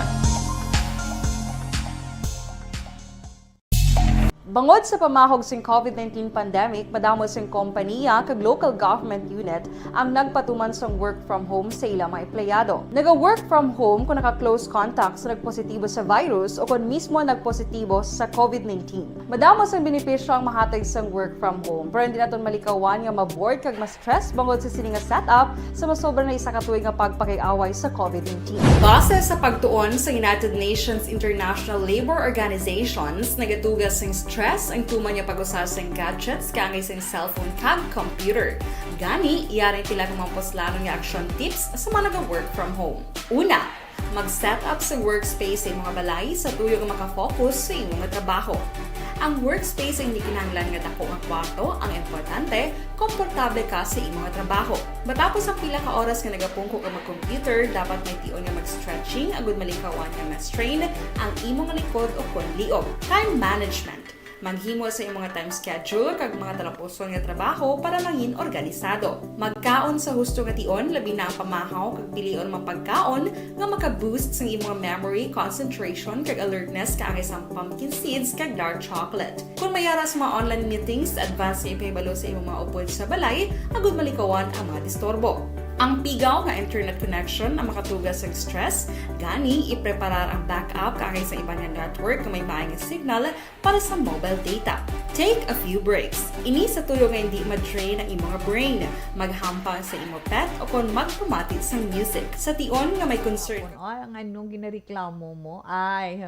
Bangod sa pamahog sing COVID-19 pandemic, madamo sing kompanya kag local government unit ang nagpatuman sang work from home sa ilang mga empleyado. Naga-work from home kung naka-close contact sa nagpositibo sa virus o kung mismo nagpositibo sa COVID-19. Madamo sang benepisyo ang mahatag sang work from home, pero hindi naton malikawan nga maboard kag ma-stress bangod sa sini nga setup sa masobra na isa ka tuig nga pagpakiaway sa COVID-19. Base sa pagtuon sa United Nations International Labor Organizations, nagatugas sing stress ang tuman niya pag-usar sa gadgets kangay sa cellphone kag computer. Gani, iyari tila kung mga poslanong nga action tips sa mga nag-work from home. Una, mag-set up sa workspace sa imong balay sa tuyo nga makafocus sa imong trabaho. Ang workspace ay hindi kinahanglan nga dako nga kwarto, ang importante, komportable ka sa imong trabaho. Matapos ang pila ka oras nga nagapungko ka mag-computer, dapat may tion nga mag-stretching agud malikawan nga ma-strain ang imong likod o kon liog. Time management. Maghimo sa imong time schedule kag mga talapuson nga trabaho para mangin organisado. Magkaon sa husto nga tion, labi na ang pamahaw kag pilion mang pagkaon nga maka-boost sa imong memory, concentration kag alertness kaagay sa pumpkin seeds kag dark chocolate. Kung mayara sa mga online meetings, advance nga ipahibalo sa imong mga upod sa balay, agud malikawan ang mga disturbo. Ang pigaw nga internet connection ang makatugas sa stress, gani ipreparar ang backup kaagay sa ibang nga network nga may maayong signal para sa mobile data. Take a few breaks. Ini sa tuyo nga hindi ma-drain ang imong brain, maghampang sa imong pet o kung magpumatit sa music. Sa tion nga may concern. Ay, ang anong ginareklamo mo? Ay,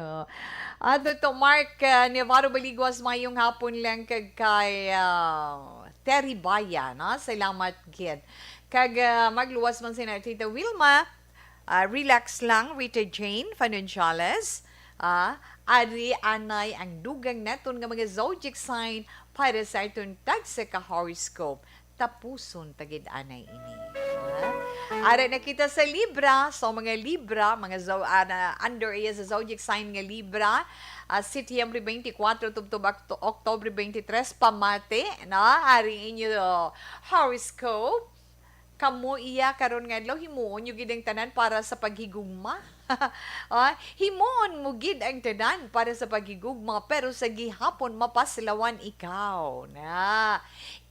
ato to Mark, Navarro Baligwas, mayong hapon lang kay Terry Bayan, salamat kid. Kag magluwas man si Tita Wilma, relax lang, Rita Jane Financiales, Ari Anay ang dugang naton nga mga zodiac sign para sa itong tagsa ka horoscope. Tapuson tagid anay ini. Ara na kita sa Libra, so mga Libra, mga under iya sa zodiac sign nga Libra, Setyembre 24 tubtob Oktobre 23 pamati, ari inyo horoscope. Kamu iya karon nga adlaw himuon yung gid ang tanan para sa paghigugma. Himuon mo gid ang tanan para sa paghigugma pero sa gihapon mapaslawan ikaw na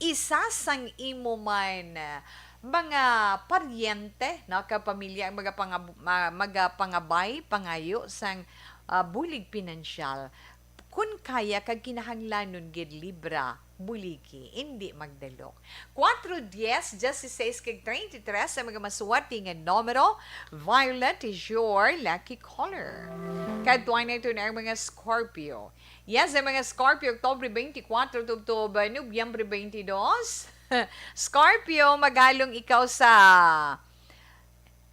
isa sang imo man mga paryente na kapamilya ang magapangabay pangayo sang bulig pinansyal. Kung kaya kag kinahanglanon gid Libra, buligi, hindi magdalok. 4, 10, 16 kag 33 sa mga maswerte nga numero. Violet is your lucky color. Kadtuan na ito na ang mga Scorpio. Yes, ang mga Scorpio, Oktobre 24 to Nobyembre 22. Scorpio, maghalong ikaw sa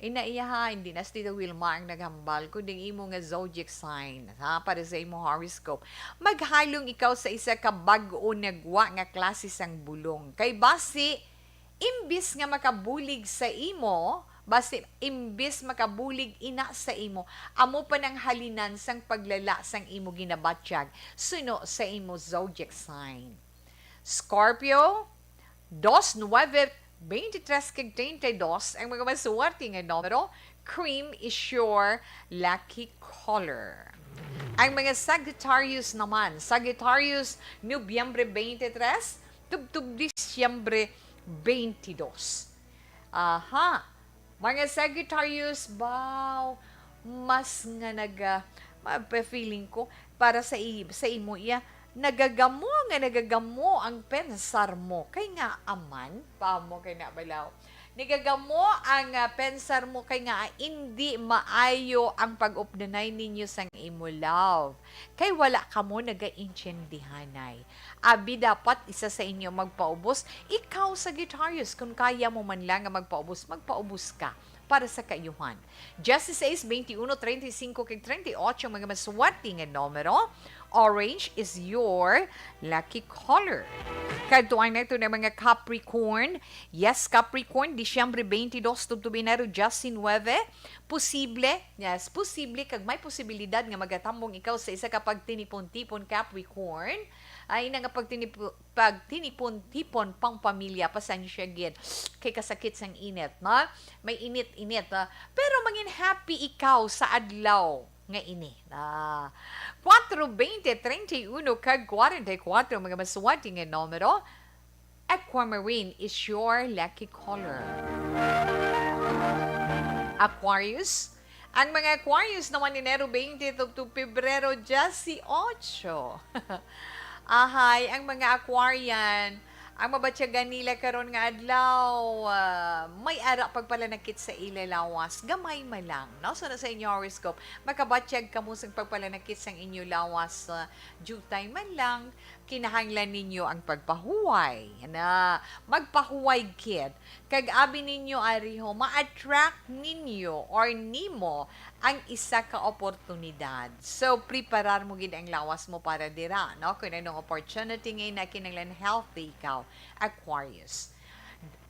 hindi na si Tita Wilma ang naghambal kundi imo nga zodiac sign para sa imo horoscope. Maghalong ikaw sa isa ka bag-o nagwa nga klase sang bulong. Kay basi imbis nga makabulig sa imo, Basta imbis makabulig ina sa imo, amo pa ng halinan sang paglala sang imo ginabatyag, suno sa imo zodiac sign. Scorpio, 29-23-32 ang mga masuwerte nga numero. Cream is your lucky color. Ang mga Sagittarius naman, Sagittarius, Nobyembre 23, tubtub Disyembre 22. Aha, mga Sagittarius, baw, mas nga feeling ko, para sa imo iya, nagagamo ang pensar mo. Kay nga aman, pa mo kay na balaw. Nagagamo ang pensar mo kay nga hindi maayo ang pag-updanay ninyo sang imo love. Kay wala ka mo nagaintindihanay. Abi dapat isa sa inyo magpaubos. Ikaw Sagittarius, kung kaya mo man lang magpaubos ka para sa kayuhan. Justice 6, 21, 35, kay 38, mga maswerte nga numero. Orange is your lucky color. Kaduan na ito ng mga Capricorn. Yes, Capricorn, Disyembre 22, tubtubinero Justin 9. Posible, kag may posibilidad nga magatambong ikaw sa isa ka pagtinipon-tipon Capricorn. Ay na nga pagtinipon-tipon pang pamilya, pasan siya gid kay kasakit sang init, na? May init-init, pero mangin happy ikaw sa adlaw nga ini. 4, 20, 31, kag 44, mga maswerte nga numero. Aquamarine is your lucky color. Aquarius. Ang mga Aquarius naman Enero 20 to Pebrero 18. Ahay, ang mga Aquarian, ang mabatyagan nila karon nga adlaw, may ara pagpalanakit sa ilalawas, gamay man lang, no? So na sa inyo horoscope, makabatyag ka mo sa pagpalanakit sa inyo lawas, due time man lang, kinahanglan ninyo ang pagpahuway, na magpahuway kid, kag abi ninyo ariho, ma-attract ninyo or nimo ang isa ka oportunidad. So, preparar mo gid ang lawas mo para dira, no? Kung anong opportunity ngayon na kinanglan healthy ikaw, Aquarius.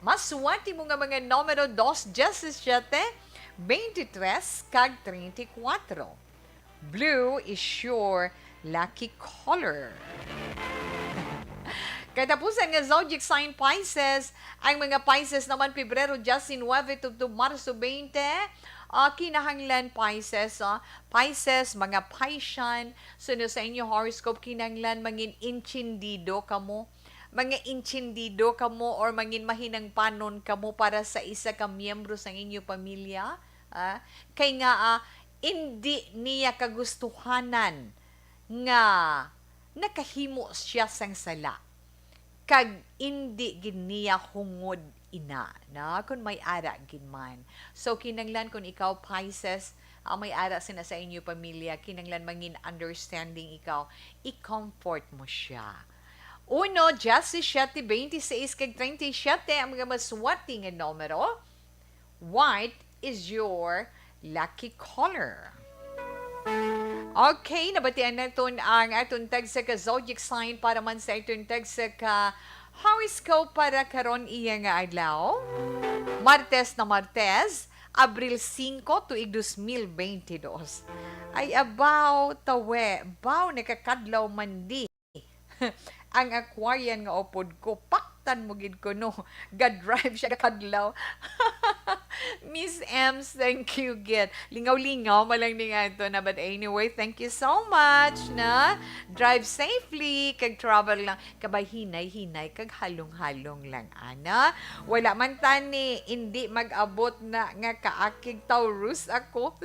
Maswerte mo nga mga numero 2, 17, 23, kag 34. Blue is your lucky color. Katapusan nga zodiac sign Pisces, ang mga Pisces naman Pebrero 19 to Marso 20, kinahanglan Pisces, Pisces, mga Piscian, suno sa inyo horoscope, kinahanglan mangin intsindido kamo, or mangin mahinang panon kamo para sa isa ka miyembro sa inyo pamilya, kay nga hindi niya kagustuhanan nga nakahimo siya sang sala, kag hindi gid niya hungod ina, na kung may ara gid man. So kinanglan kung ikaw Pisces, may ara sina sa inyo pamilya, kinanglan mangin understanding ikaw, i-comfort mo siya. 1, 17, 26 kag 37 ang mga maswerte nga numero. White is your lucky color. Okay, nabatian natin ang atong tagsa ka zodiac sign para man sa atong tagsa ka horoscope para karon iya nga adlaw. Martes na Martes, Abril 5 tuig 2022. Ay abaw nakakadlaw mandi. Ang Aquarian nga upod ko, paktan mo gid ko no. God drive siya kadlaw. Miss Ems, thank you gid. Lingaw-lingaw malang ni nga ito na, but anyway, thank you so much na. Drive safely, kag travel lang, kabay hinay-hinay, kag halong-halong lang, ana. Wala man tani, hindi mag-abot na nga kaakig Taurus ako.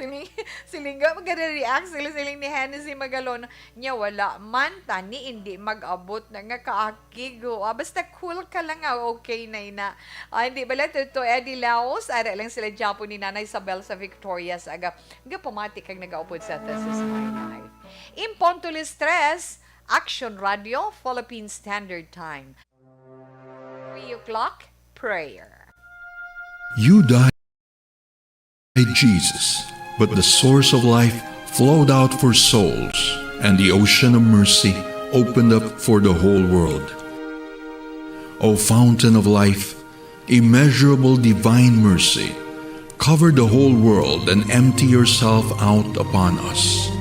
Siling nga magre-react siling ni Hennessy Magalona. Nya wala man tani, hindi mag-abot na nga kaakig. Basta cool ka lang, okay na ina. Hindi bala to Eddie Laos, ara lang sila Japo ni Nanay Isabel sa Victoria sa aga pamatik kag nagaupod sa This Is My Life. Impontuli Stress, Action Radio, Philippine Standard Time. 3 o'clock, prayer. You died, Jesus, but the source of life flowed out for souls, and the ocean of mercy opened up for the whole world. O fountain of life, immeasurable divine mercy, cover the whole world and empty yourself out upon us.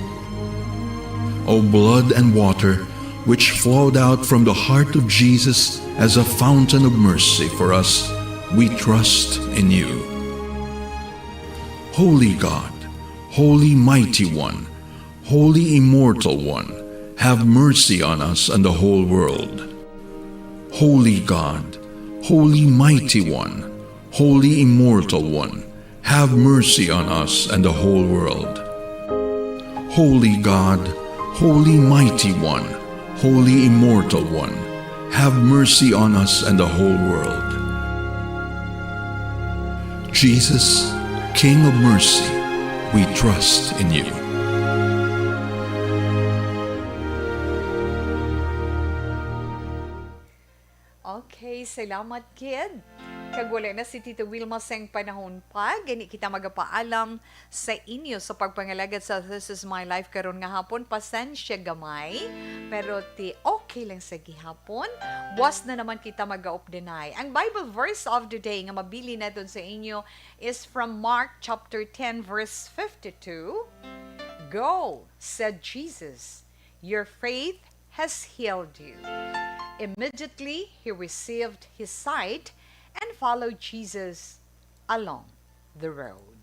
O blood and water, which flowed out from the heart of Jesus as a fountain of mercy for us, we trust in you. Holy God, Holy Mighty One, Holy Immortal One, have mercy on us and the whole world. Holy God, Holy Mighty One, Holy Immortal One, have mercy on us and the whole world. Holy God, Holy Mighty One, Holy Immortal One, have mercy on us and the whole world. Jesus, King of mercy, we trust in you. Okay, salamat, kid. Kagwala na si Tito Wilma sang panahon pa. Gani kita magapaalam sa inyo sa pagpangalagad sa This Is My Life karon nga hapon. Pasensya gamay. Pero okay lang sa gihapon. Buwas na naman kita mag-updenay. Ang Bible verse of the day nga mabili na doon sa inyo is from Mark chapter 10 verse 52. Go, said Jesus. Your faith has healed you. Immediately, he received his sight and followed Jesus along the road.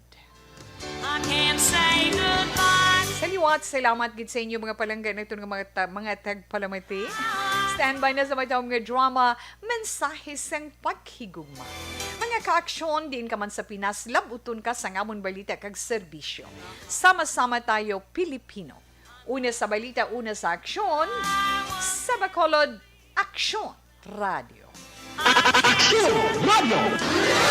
I can't say goodbye. Saliwat, salamat gid sa inyo mga palanggan ito ng mga tagpalamati. Standby na sa mga taong nga drama, mensahe sang paghigugma. Mga kaaksyon din ka man sa Pinas, labuton ka sa ngamon balita kag serbisyo. Sama-sama tayo, Pilipino. Una sa balita, una sa aksyon, sa Bacolod, Aksyon Radio.